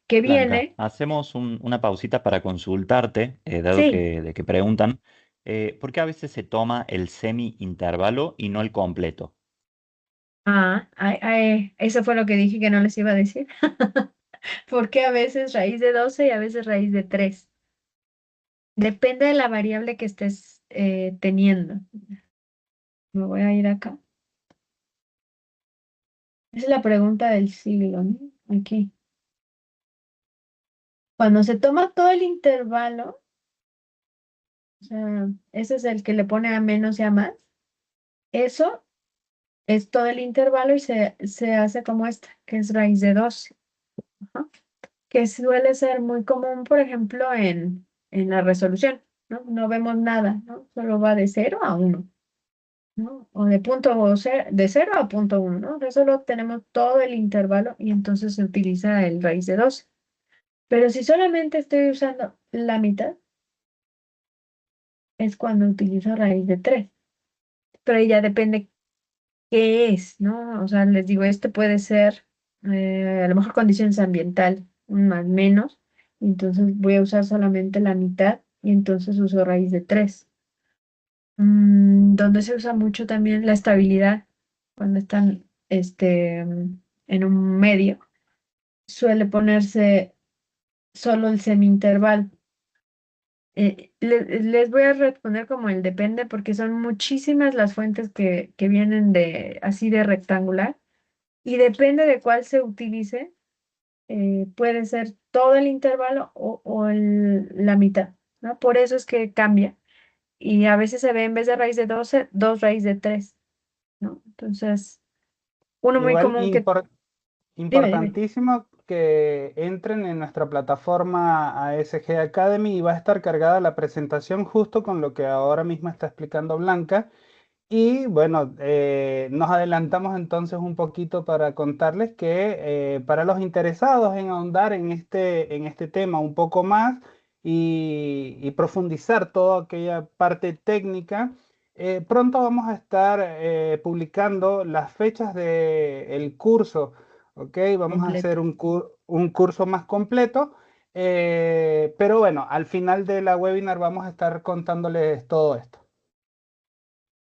Que Blanca, viene, hacemos una pausita para consultarte, dado sí, que preguntan, ¿por qué a veces se toma el semi-intervalo y no el completo? eso fue lo que dije que no les iba a decir, porque a veces raíz de 12 y a veces raíz de 3. Depende de la variable que estés teniendo. Me voy a ir acá. Esa es la pregunta del siglo, ¿no? Aquí. Cuando se toma todo el intervalo, o sea, ese es el que le pone a menos y a más, eso es todo el intervalo y se hace como esta, que es raíz de 12, ¿no? Que suele ser muy común, por ejemplo, en la resolución, ¿no? No vemos nada, ¿no? Solo va de 0 a 1, ¿no? O de 0 a 0.1, ¿no? De solo tenemos todo el intervalo y entonces se utiliza el raíz de 12. Pero si solamente estoy usando la mitad, es cuando utilizo raíz de 3. Pero ahí ya depende qué es, ¿no? O sea, les digo, este puede ser a lo mejor condiciones ambiental, un más menos, entonces voy a usar solamente la mitad y entonces uso raíz de 3. Donde se usa mucho también la estabilidad, cuando están en un medio, suele ponerse solo el semi-intervalo. Les voy a responder como el depende porque son muchísimas las fuentes que vienen de así de rectangular y depende de cuál se utilice, puede ser todo el intervalo o la mitad, ¿no? Por eso es que cambia y a veces se ve en vez de raíz de 12 dos raíz de 3, ¿no? Entonces, uno muy Igual común que, dime. importantísimo que entren en nuestra plataforma ASG Academy y va a estar cargada la presentación justo con lo que ahora mismo está explicando Blanca. Y bueno, nos adelantamos entonces un poquito para contarles que para los interesados en ahondar en este tema un poco más y profundizar toda aquella parte técnica, pronto vamos a estar publicando las fechas del curso, ¿ok? Vamos a Completo. hacer un curso más completo, pero bueno, al final de la webinar vamos a estar contándoles todo esto.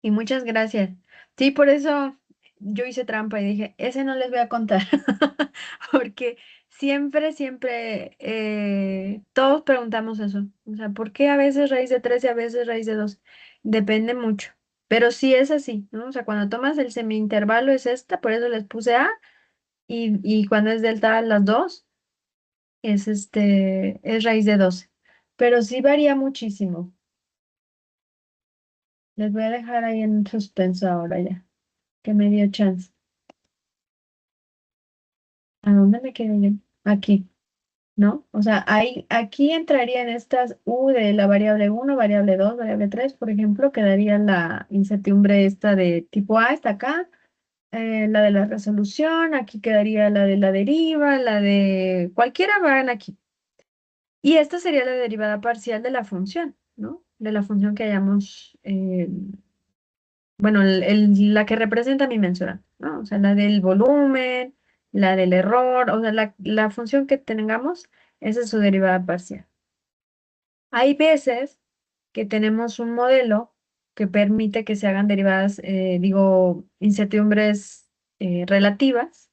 Y muchas gracias. Sí, por eso yo hice trampa y dije, ese no les voy a contar, porque siempre, todos preguntamos eso. O sea, ¿por qué a veces raíz de 3 y a veces raíz de 2? Depende mucho. Pero sí es así, ¿no? O sea, cuando tomas el semi-intervalo es esta, por eso les puse A, y cuando es delta las dos, es raíz de 12. Pero sí varía muchísimo. Les voy a dejar ahí en suspenso ahora ya, que me dio chance. ¿A dónde me quedé yo? Aquí, ¿no? O sea, aquí entraría en estas U de la variable uno, variable 2, variable 3, por ejemplo, quedaría la incertidumbre esta de tipo A, está acá, la de la resolución, aquí quedaría la de la deriva, la de cualquiera van aquí. Y esta sería la derivada parcial de la función, ¿no? De la función que hayamos, bueno, la que representa mi mensurado, ¿no? O sea, la del volumen, la del error, o sea, la función que tengamos, esa es su derivada parcial. Hay veces que tenemos un modelo que permite que se hagan derivadas, digo, incertidumbres relativas.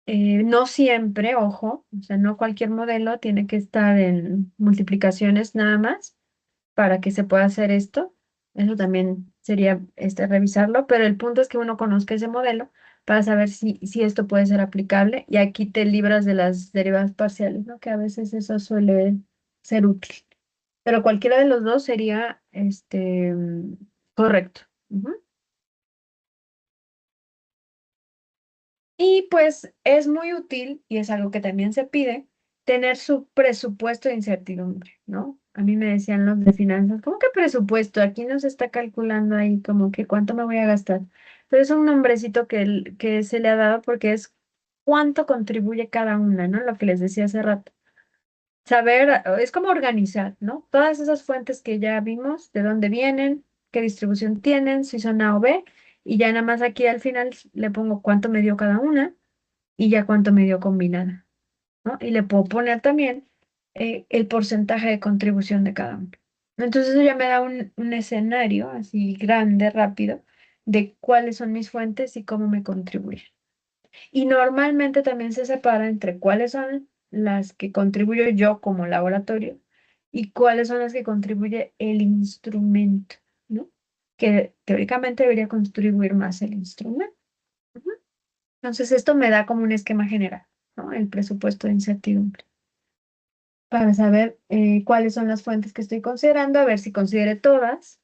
No siempre, ojo, o sea, no cualquier modelo tiene que estar en multiplicaciones nada más para que se pueda hacer esto. Eso también sería revisarlo, pero el punto es que uno conozca ese modelo para saber si esto puede ser aplicable y aquí te libras de las derivadas parciales, ¿no? Que a veces eso suele ser útil. Pero cualquiera de los dos sería correcto. Ujú. Y pues es muy útil, y es algo que también se pide, tener su presupuesto de incertidumbre, ¿no? A mí me decían los de finanzas, ¿cómo que presupuesto? Aquí no se está calculando ahí como que cuánto me voy a gastar. Pero es un nombrecito que se le ha dado porque es cuánto contribuye cada una, ¿no? Lo que les decía hace rato. Saber, es como organizar, ¿no? Todas esas fuentes que ya vimos, de dónde vienen, qué distribución tienen, si son A o B, y ya nada más aquí al final le pongo cuánto me dio cada una y ya cuánto me dio combinada, ¿no? Y le puedo poner también el porcentaje de contribución de cada uno. Entonces eso ya me da un escenario así grande, rápido, de cuáles son mis fuentes y cómo me contribuyen. Y normalmente también se separa entre cuáles son las que contribuyo yo como laboratorio y cuáles son las que contribuye el instrumento, ¿no? Que teóricamente debería contribuir más el instrumento. Ujú. Entonces, esto me da como un esquema general, ¿no? El presupuesto de incertidumbre, para saber cuáles son las fuentes que estoy considerando, a ver si considere todas.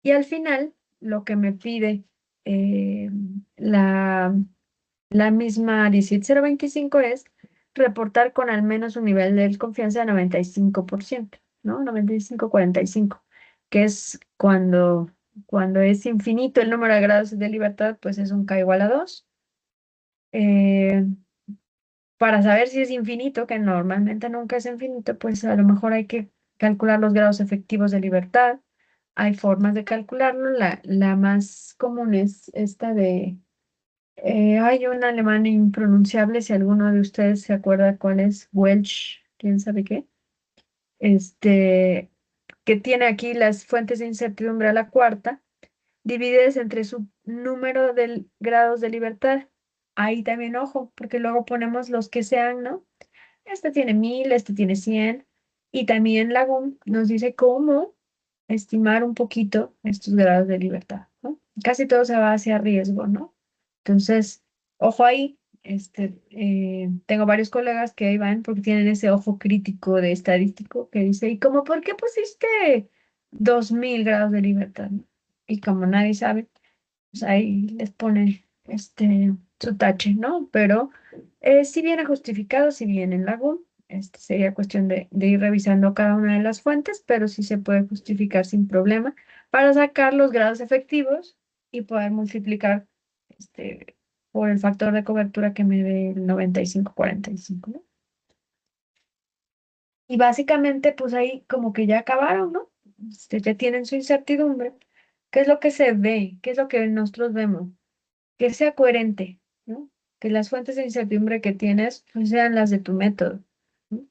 Y al final, lo que me pide eh, la, la misma 18025 es reportar con al menos un nivel de confianza de 95%, ¿no? 95,45, que es cuando es infinito el número de grados de libertad, pues es un K igual a 2. Para saber si es infinito, que normalmente nunca es infinito, pues a lo mejor hay que calcular los grados efectivos de libertad. Hay formas de calcularlo. La más común es esta de, hay un alemán impronunciable, si alguno de ustedes se acuerda cuál es, Welch, quién sabe qué, este, que tiene aquí las fuentes de incertidumbre a la cuarta divides entre su número de grados de libertad. Ahí también, ojo, porque luego ponemos los que sean, ¿no? Este tiene 1000, este tiene 100. Y también la GUM nos dice cómo estimar un poquito estos grados de libertad, ¿no? Casi todo se va hacia riesgo, ¿no? Entonces, ojo ahí. Tengo varios colegas que ahí van porque tienen ese ojo crítico de estadístico que dice, ¿y cómo por qué pusiste 2000 grados de libertad? ¿No? Y como nadie sabe, pues ahí les ponen su tache, ¿no? Pero si viene justificado, si viene en la GUM, sería cuestión de ir revisando cada una de las fuentes, pero sí se puede justificar sin problema para sacar los grados efectivos y poder multiplicar este, por el factor de cobertura que me dé el 95,45, ¿no? Y básicamente, pues ahí como que ya acabaron, ¿no? Ya tienen su incertidumbre. ¿Qué es lo que se ve? ¿Qué es lo que nosotros vemos? Que sea coherente, ¿no? Que las fuentes de incertidumbre que tienes pues, sean las de tu método, ¿no?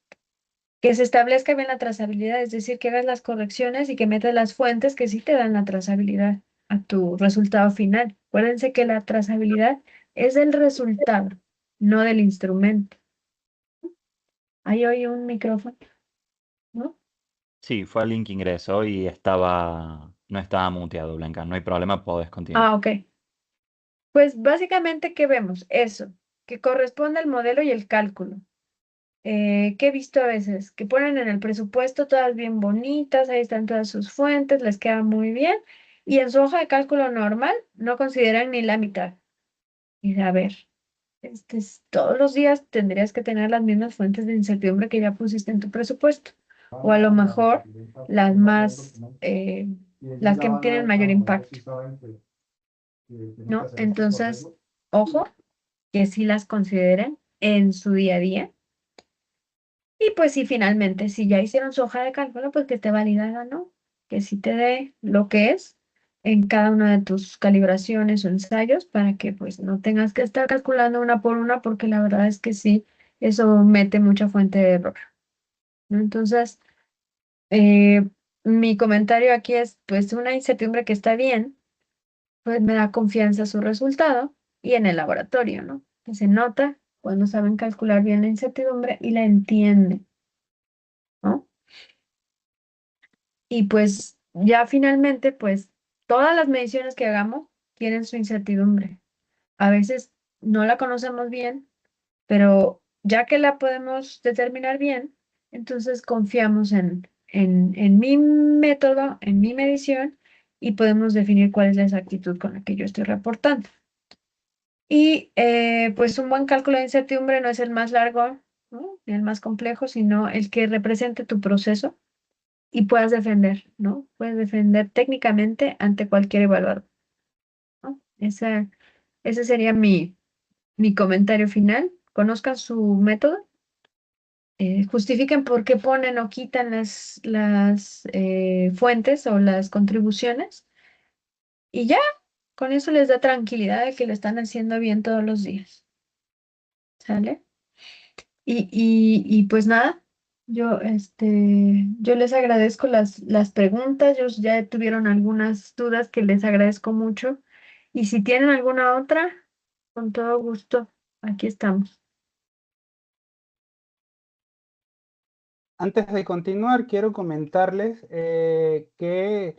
Que se establezca bien la trazabilidad, es decir, que hagas las correcciones y que metas las fuentes que sí te dan la trazabilidad a tu resultado final. Acuérdense que la trazabilidad es del resultado, no del instrumento. Ahí oí un micrófono, ¿no? Sí, fue el link que ingresó y no estaba muteado, Blanca. No hay problema, podés continuar. Ah, ok. Pues básicamente, ¿qué vemos? Eso, que corresponde al modelo y el cálculo. Que he visto a veces que ponen en el presupuesto todas bien bonitas, ahí están todas sus fuentes, les queda muy bien, y en su hoja de cálculo normal no consideran ni la mitad. Y a ver, Todos los días tendrías que tener las mismas fuentes de incertidumbre que ya pusiste en tu presupuesto. O a lo mejor las más, las que tienen mayor impacto, ¿no? Entonces, ojo, que sí las consideren en su día a día. Y pues sí, finalmente, si ya hicieron su hoja de cálculo, pues que esté validada, ¿no? Que sí te dé lo que es en cada una de tus calibraciones o ensayos para que pues no tengas que estar calculando una por una, porque la verdad es que sí, eso mete mucha fuente de error, ¿no? Entonces, eh, mi comentario aquí es pues una incertidumbre que está bien, pues me da confianza su resultado y en el laboratorio, ¿no? Que se nota cuando saben calcular bien la incertidumbre y la entienden, ¿no? Y pues ya finalmente, pues todas las mediciones que hagamos tienen su incertidumbre. A veces no la conocemos bien, pero ya que la podemos determinar bien, entonces confiamos en mi método, en mi medición, y podemos definir cuál es la exactitud con la que yo estoy reportando. Y pues un buen cálculo de incertidumbre no es el más largo, ¿no? Ni el más complejo, sino el que represente tu proceso y puedas defender, ¿no? Puedes defender técnicamente ante cualquier evaluador, ¿no? Ese sería mi comentario final. Conozcan su método, justifiquen por qué ponen o quitan las fuentes o las contribuciones y ya, con eso les da tranquilidad de que lo están haciendo bien todos los días, ¿sale? Y pues nada, yo les agradezco las preguntas, ellos ya tuvieron algunas dudas que les agradezco mucho. Y si tienen alguna otra, con todo gusto, aquí estamos. Antes de continuar, quiero comentarles que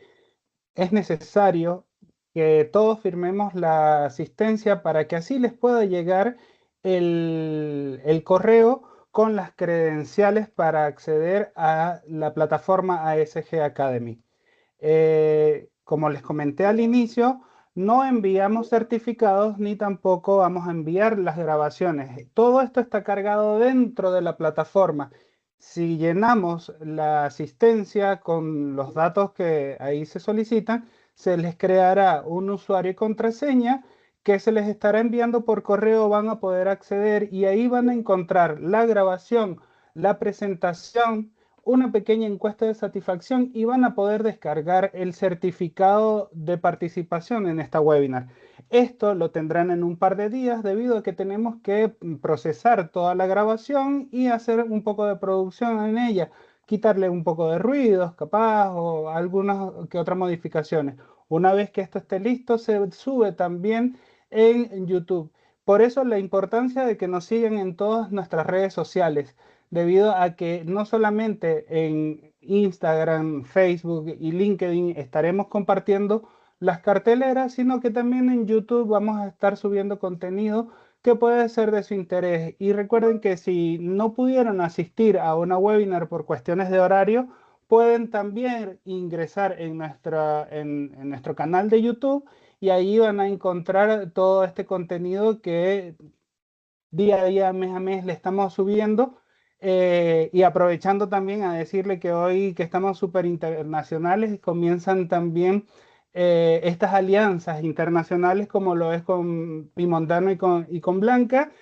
es necesario que todos firmemos la asistencia para que así les pueda llegar el correo con las credenciales para acceder a la plataforma ASG Academy. Como les comenté al inicio, no enviamos certificados ni tampoco vamos a enviar las grabaciones. Todo esto está cargado dentro de la plataforma. Si llenamos la asistencia con los datos que ahí se solicitan, se les creará un usuario y contraseña que se les estará enviando por correo, van a poder acceder y ahí van a encontrar la grabación, la presentación, una pequeña encuesta de satisfacción y van a poder descargar el certificado de participación en esta webinar. Esto lo tendrán en un par de días debido a que tenemos que procesar toda la grabación y hacer un poco de producción en ella, quitarle un poco de ruidos capaz o algunas que otras modificaciones. Una vez que esto esté listo, se sube también en YouTube. Por eso la importancia de que nos sigan en todas nuestras redes sociales, debido a que no solamente en Instagram, Facebook y LinkedIn estaremos compartiendo las carteleras, sino que también en YouTube vamos a estar subiendo contenido que puede ser de su interés. Y recuerden que si no pudieron asistir a una webinar por cuestiones de horario, pueden también ingresar en nuestro canal de YouTube y ahí van a encontrar todo este contenido que día a día, mes a mes le estamos subiendo. Y aprovechando también a decirle que hoy que estamos súper internacionales, comienzan también estas alianzas internacionales como lo es con Pimondano y con Blanca,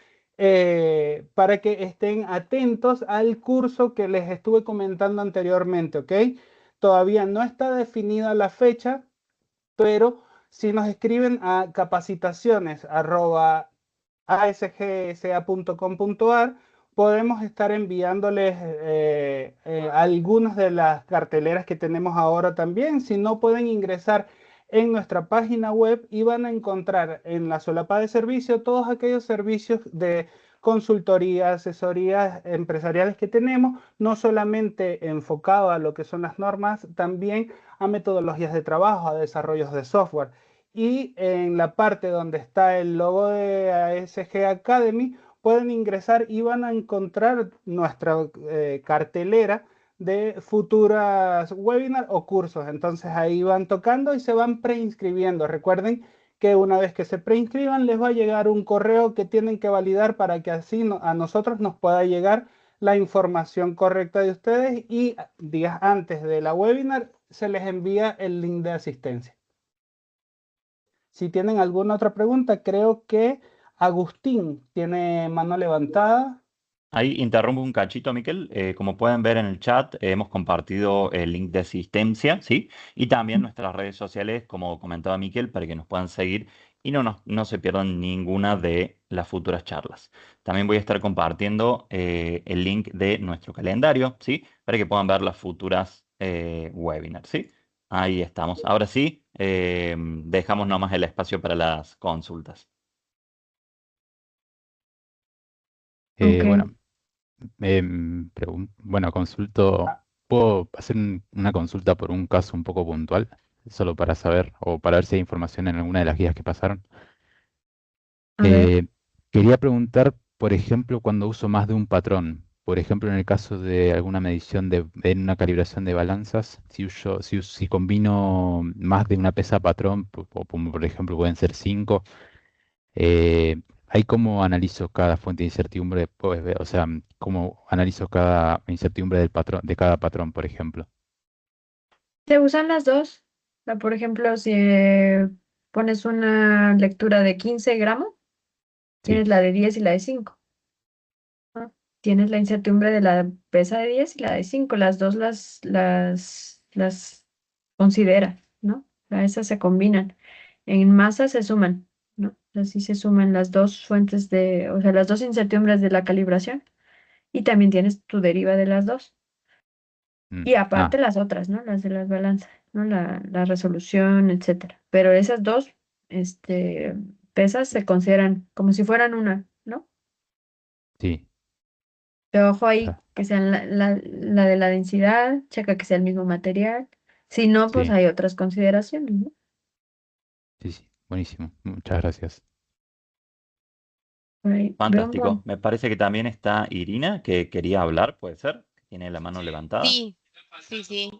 para que estén atentos al curso que les estuve comentando anteriormente, ¿ok? Todavía no está definida la fecha, pero si nos escriben a capacitaciones@asgsa.com.ar, podemos estar enviándoles algunas de las carteleras que tenemos ahora también. Si no, pueden ingresar en nuestra página web y van a encontrar en la solapa de servicio todos aquellos servicios de consultoría, asesorías empresariales que tenemos, no solamente enfocado a lo que son las normas, también a metodologías de trabajo, a desarrollos de software. Y en la parte donde está el logo de ASG Academy, pueden ingresar y van a encontrar nuestra cartelera de futuras webinars o cursos. Entonces ahí van tocando y se van preinscribiendo. Recuerden que una vez que se preinscriban les va a llegar un correo que tienen que validar para que así a nosotros nos pueda llegar la información correcta de ustedes y días antes de la webinar se les envía el link de asistencia. Si tienen alguna otra pregunta, creo que Agustín tiene mano levantada. Ahí interrumpo un cachito, Miquel. Como pueden ver en el chat, hemos compartido el link de asistencia, ¿sí? Y también nuestras redes sociales, como comentaba Miquel, para que nos puedan seguir y no se pierdan ninguna de las futuras charlas. También voy a estar compartiendo el link de nuestro calendario, ¿sí? Para que puedan ver las futuras webinars, ¿sí? Ahí estamos. Ahora sí, dejamos nomás el espacio para las consultas. Ok. Bueno, bueno, consulto, Ah, ¿puedo hacer una consulta por un caso un poco puntual? Solo para saber o para ver si hay información en alguna de las guías que pasaron. A ver, Eh, Quería preguntar, por ejemplo, cuando uso más de un patrón, por ejemplo, en el caso de alguna medición en una calibración de balanzas, si combino más de una pesa patrón, o como por ejemplo pueden ser 5, ahí cómo analizo cada fuente de incertidumbre, pues, o sea, cómo analizo cada incertidumbre del patrón, de cada patrón, por ejemplo. se usan las dos. O sea, por ejemplo, si pones una lectura de 15 gramos, Sí. tienes la de 10 y la de 5. ¿No? Tienes la incertidumbre de la pesa de 10 y la de 5. Las dos las considera, ¿no? O sea, esas se combinan. En masa se suman, ¿no? Así se suman las dos fuentes o sea, las dos incertidumbres de la calibración. Y también tienes tu deriva de las dos. Mm. Y aparte Ah, las otras, ¿no? Las de las balanzas, ¿no? La resolución, etcétera. Pero esas dos, pesas se consideran como si fueran una, ¿no? sí. Pero ojo ahí, Ah, que sean la de la densidad, checa que sea el mismo material. Si no, pues sí, hay otras consideraciones, ¿no? sí, sí. Buenísimo. Muchas gracias. Por ahí veo un Fantástico. montón. Me parece que también está Irina, que quería hablar, puede ser. Tiene la mano levantada. Sí, sí, sí.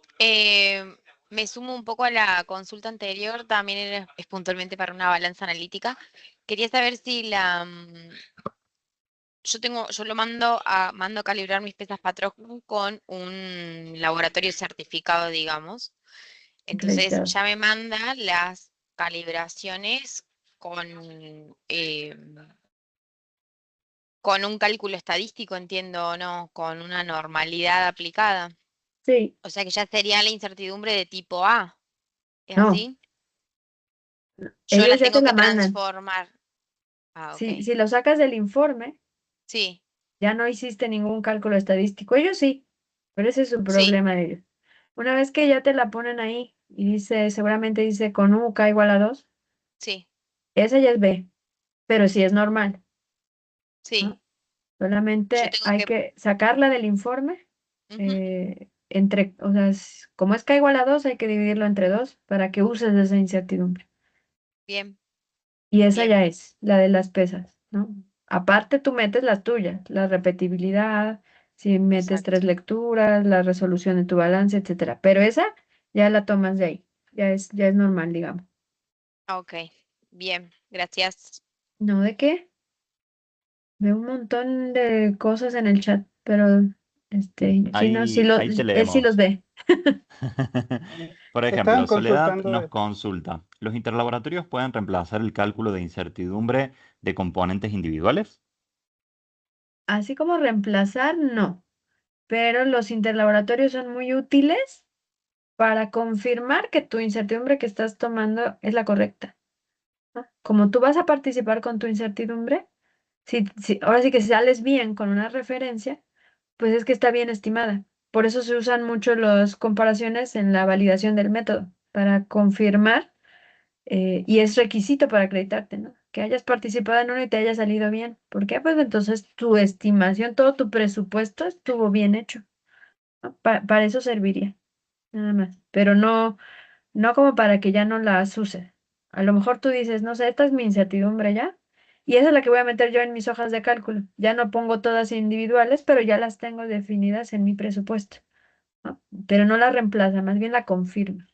Me sumo un poco a la consulta anterior, también es puntualmente para una balanza analítica. Quería saber si yo mando a calibrar mis pesas patrón con un laboratorio certificado, digamos. Entonces Acreditado. ya me manda las calibraciones eh, con un cálculo estadístico, entiendo, ¿no? Con una normalidad aplicada. Sí, O sea que ya sería la incertidumbre de tipo A. ¿Es no, así? Yo ellos la ya te tengo la que mandan. transformar. Ah, ok. Si lo sacas del informe, Sí, ya no hiciste ningún cálculo estadístico. Ellos sí, pero ese es su sí, problema de ellos. Una vez que ya te la ponen ahí y dice, seguramente dice con UK igual a 2, sí, esa ya es B, pero sí es normal, sí. ¿no? Yo Solamente tengo hay que... que sacarla del informe, Ujú, o sea, como es K igual a 2, hay que dividirlo entre 2 para que uses esa incertidumbre. bien, Y esa bien, ya es la de las pesas, ¿no? Aparte tú metes las tuyas, la repetibilidad, si metes exacto. 3 lecturas, la resolución de tu balance, etcétera. Pero esa ya la tomas de ahí, ya es normal, digamos. Ok, bien, gracias. ¿No de qué? Veo un montón de cosas en el chat, pero Gino Ahí te él sí los leemos. ve. Por estaban ejemplo, Soledad consultando nos consulta, ¿los interlaboratorios pueden reemplazar el cálculo de incertidumbre de componentes individuales? Así como reemplazar, no. Pero los interlaboratorios son muy útiles para confirmar que tu incertidumbre que estás tomando es la correcta. ¿No? Como tú vas a participar con tu incertidumbre, ahora sí que si sales bien con una referencia, pues es que está bien estimada. Por eso se usan mucho las comparaciones en la validación del método, para confirmar, y es requisito para acreditarte, ¿no? Que hayas participado en uno y te haya salido bien. ¿Por qué? Pues entonces tu estimación, todo tu presupuesto estuvo bien hecho, ¿no? Para eso serviría, nada más. Pero no como para que ya no las use. A lo mejor tú dices, no sé, esta es mi incertidumbre ya, y esa es la que voy a meter yo en mis hojas de cálculo. Ya no pongo todas individuales, pero ya las tengo definidas en mi presupuesto, ¿no? Pero no la reemplaza, más bien la confirma.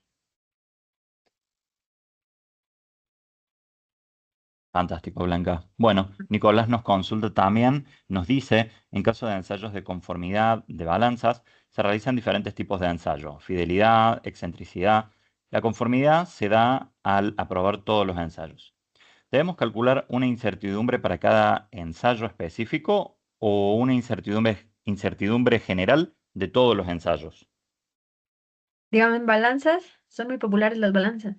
Fantástico, Blanca. Bueno, Nicolás nos consulta también, nos dice, en caso de ensayos de conformidad de balanzas, se realizan diferentes tipos de ensayo, fidelidad, excentricidad. La conformidad se da al aprobar todos los ensayos. ¿Debemos calcular una incertidumbre para cada ensayo específico o una incertidumbre general de todos los ensayos? Digamos, en balanzas, son muy populares las balanzas.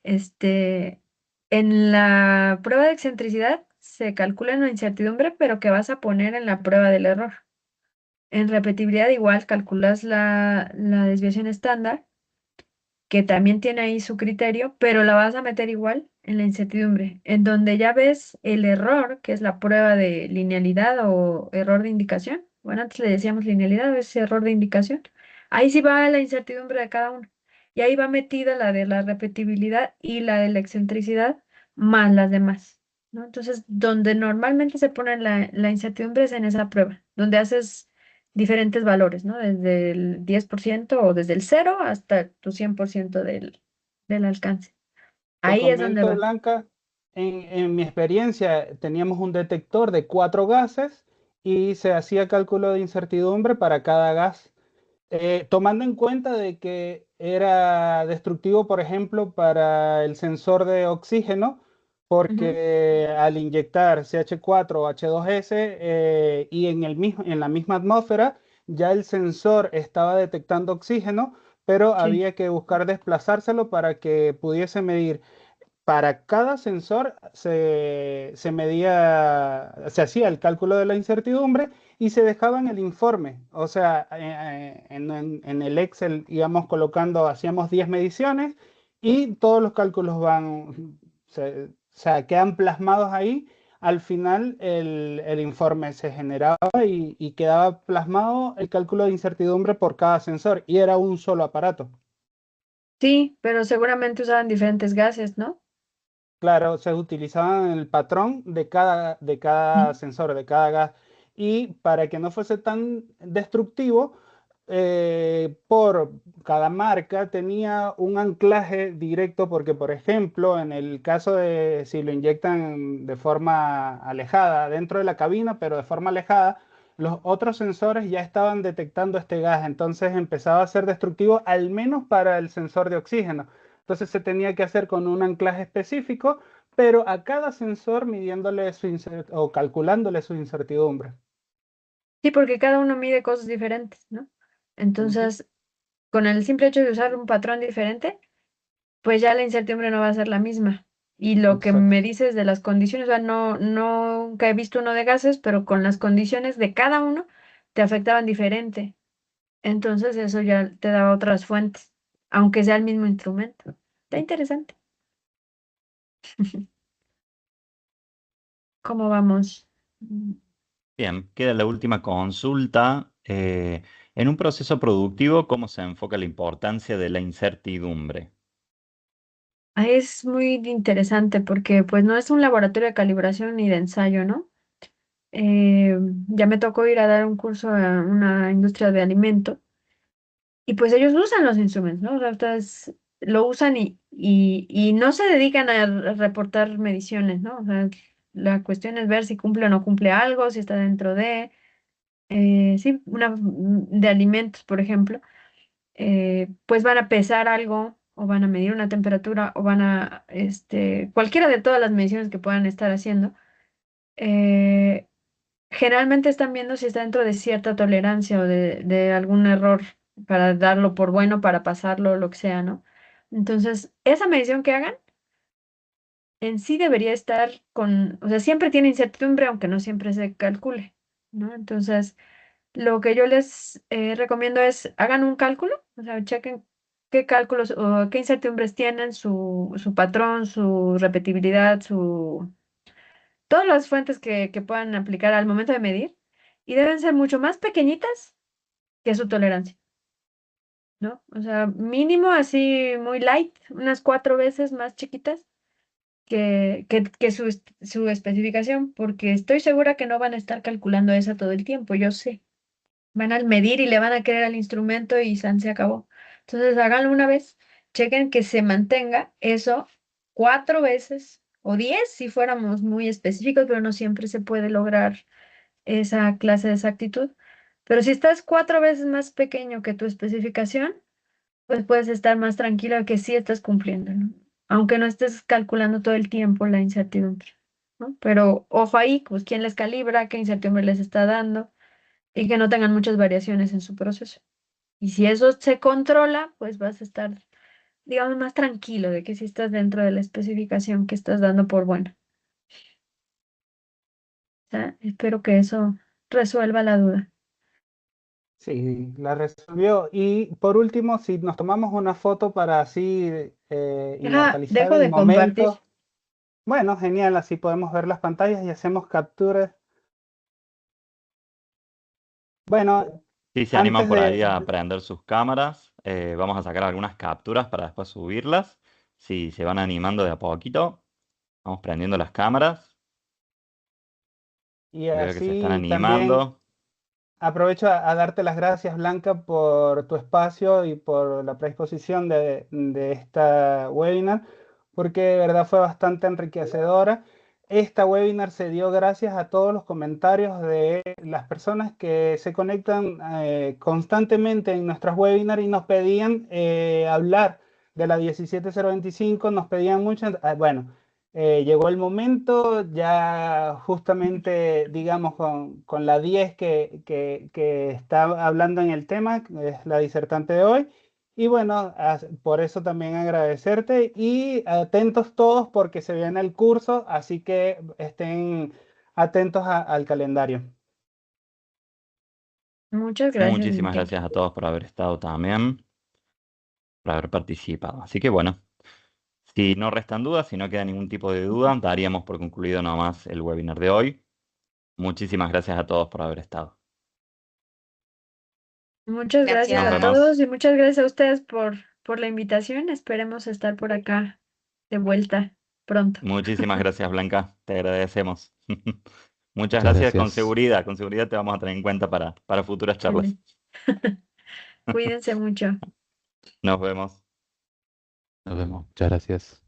Este, en la prueba de excentricidad se calcula una incertidumbre, pero que vas a poner en la prueba del error. En repetibilidad igual calculas la desviación estándar, que también tiene ahí su criterio, pero la vas a meter igual en la incertidumbre, en donde ya ves el error, que es la prueba de linealidad o error de indicación. Bueno, antes le decíamos linealidad, es error de indicación. Ahí sí va la incertidumbre de cada uno. Y ahí va metida la de la repetibilidad y la de la excentricidad, más las demás, ¿no? Entonces, donde normalmente se pone la incertidumbre es en esa prueba, donde haces diferentes valores, ¿no? Desde el 10% o desde el cero hasta tu 100% del alcance. Te Ahí es donde comento, va. Blanca, en mi experiencia teníamos un detector de 4 gases y se hacía cálculo de incertidumbre para cada gas, tomando en cuenta de que era destructivo, por ejemplo, para el sensor de oxígeno, Ujú. porque al inyectar CH4 o H2S y en la misma atmósfera, ya el sensor estaba detectando oxígeno, pero Sí, había que buscar desplazárselo para que pudiese medir. Para cada sensor se medía, se hacía el cálculo de la incertidumbre y se dejaba en el informe. O sea, en el Excel íbamos colocando, hacíamos 10 mediciones y todos los cálculos o sea, quedan plasmados ahí. Al final el informe se generaba y quedaba plasmado el cálculo de incertidumbre por cada sensor y era un solo aparato. sí, pero seguramente usaban diferentes gases, ¿no? Claro, se utilizaban el patrón de cada Ujú. sensor, de cada gas. Y para que no fuese tan destructivo, por cada marca tenía un anclaje directo, porque por ejemplo, en el caso de si lo inyectan de forma alejada, dentro de la cabina, pero de forma alejada, los otros sensores ya estaban detectando este gas, entonces empezaba a ser destructivo, al menos para el sensor de oxígeno. Entonces se tenía que hacer con un anclaje específico, pero a cada sensor midiéndole o calculándole su incertidumbre. Sí, porque cada uno mide cosas diferentes, ¿no? Ujú. Entonces, con el simple hecho de usar un patrón diferente, pues ya la incertidumbre no va a ser la misma. Y lo que Exacto. me dices de las condiciones, o sea, no, nunca he visto uno de gases, pero con las condiciones de cada uno te afectaban diferente. Entonces eso ya te da otras fuentes, aunque sea el mismo instrumento. Está interesante. ¿Cómo vamos? Bien, queda la última consulta. En un proceso productivo, ¿cómo se enfoca la importancia de la incertidumbre? Es muy interesante porque pues no es un laboratorio de calibración ni de ensayo, ¿no? Eh, ya me tocó ir a dar un curso a una industria de alimento y pues ellos usan los instrumentos, ¿no? O sea, ustedes lo usan y no se dedican a reportar mediciones, ¿no? O sea, la cuestión es ver si cumple o no cumple algo, si está dentro de, sí, de alimentos, por ejemplo, pues van a pesar algo o van a medir una temperatura o van a, cualquiera de todas las mediciones que puedan estar haciendo. eh, Generalmente están viendo si está dentro de cierta tolerancia o de algún error para darlo por bueno, para pasarlo, lo que sea, ¿no? Entonces, esa medición que hagan en sí debería estar o sea, siempre tiene incertidumbre, aunque no siempre se calcule, ¿no? Entonces, lo que yo les recomiendo es hagan un cálculo, o sea, chequen qué cálculos o qué incertidumbres tienen, su patrón, su repetibilidad, todas las fuentes que puedan aplicar al momento de medir y deben ser mucho más pequeñitas que su tolerancia, ¿no? O sea, mínimo así muy light, unas 4 veces más chiquitas que su especificación, porque estoy segura que no van a estar calculando esa todo el tiempo, yo sé. Van a medir y le van a querer al instrumento y san se acabó. Entonces háganlo una vez, chequen que se mantenga eso 4 veces o 10 si fuéramos muy específicos, pero no siempre se puede lograr esa clase de exactitud. Pero si estás 4 veces más pequeño que tu especificación, pues puedes estar más tranquilo de que sí estás cumpliendo, ¿no? Aunque no estés calculando todo el tiempo la incertidumbre, ¿no? Pero ojo ahí, pues quién les calibra, qué incertidumbre les está dando y que no tengan muchas variaciones en su proceso. Y si eso se controla, pues vas a estar, digamos, más tranquilo de que si estás dentro de la especificación que estás dando por buena. O sea, espero que eso resuelva la duda. Sí, la resolvió. Y por último, si nos tomamos una foto para así inmortalizar Dejo el de compartir. momento. Bueno, genial, así podemos ver las pantallas y hacemos capturas. Bueno, Si se animan antes por ahí de... a prender sus cámaras, vamos a sacar algunas capturas para después subirlas. Si se van animando de a poquito, vamos prendiendo las cámaras. Y Veo que se están así también animando. aprovecho a darte las gracias, Blanca, por tu espacio y por la predisposición de esta webinar, porque de verdad fue bastante enriquecedora. Esta webinar se dio gracias a todos los comentarios de las personas que se conectan constantemente en nuestras webinars y nos pedían hablar de la 17025, nos pedían mucho. Bueno, llegó el momento, ya justamente, digamos, con la 10 que está hablando en el tema, que es la disertante de hoy. Y bueno, por eso también agradecerte y atentos todos porque se viene el curso, así que estén atentos al calendario. Muchas gracias, Muchísimas Miguel. gracias a todos por haber estado también, por haber participado. Así que bueno, si no restan dudas, si no queda ningún tipo de duda, daríamos por concluido nomás el webinar de hoy. Muchísimas gracias a todos por haber estado. Muchas gracias Nos a Gracias. todos vemos. y muchas gracias a ustedes por la invitación. Esperemos estar por acá de vuelta pronto. Muchísimas gracias, Blanca. Te agradecemos. Muchas Muchas gracias. gracias. Con seguridad te vamos a tener en cuenta para futuras charlas. Excelente. Cuídense mucho. Nos vemos. Nos vemos. Muchas gracias.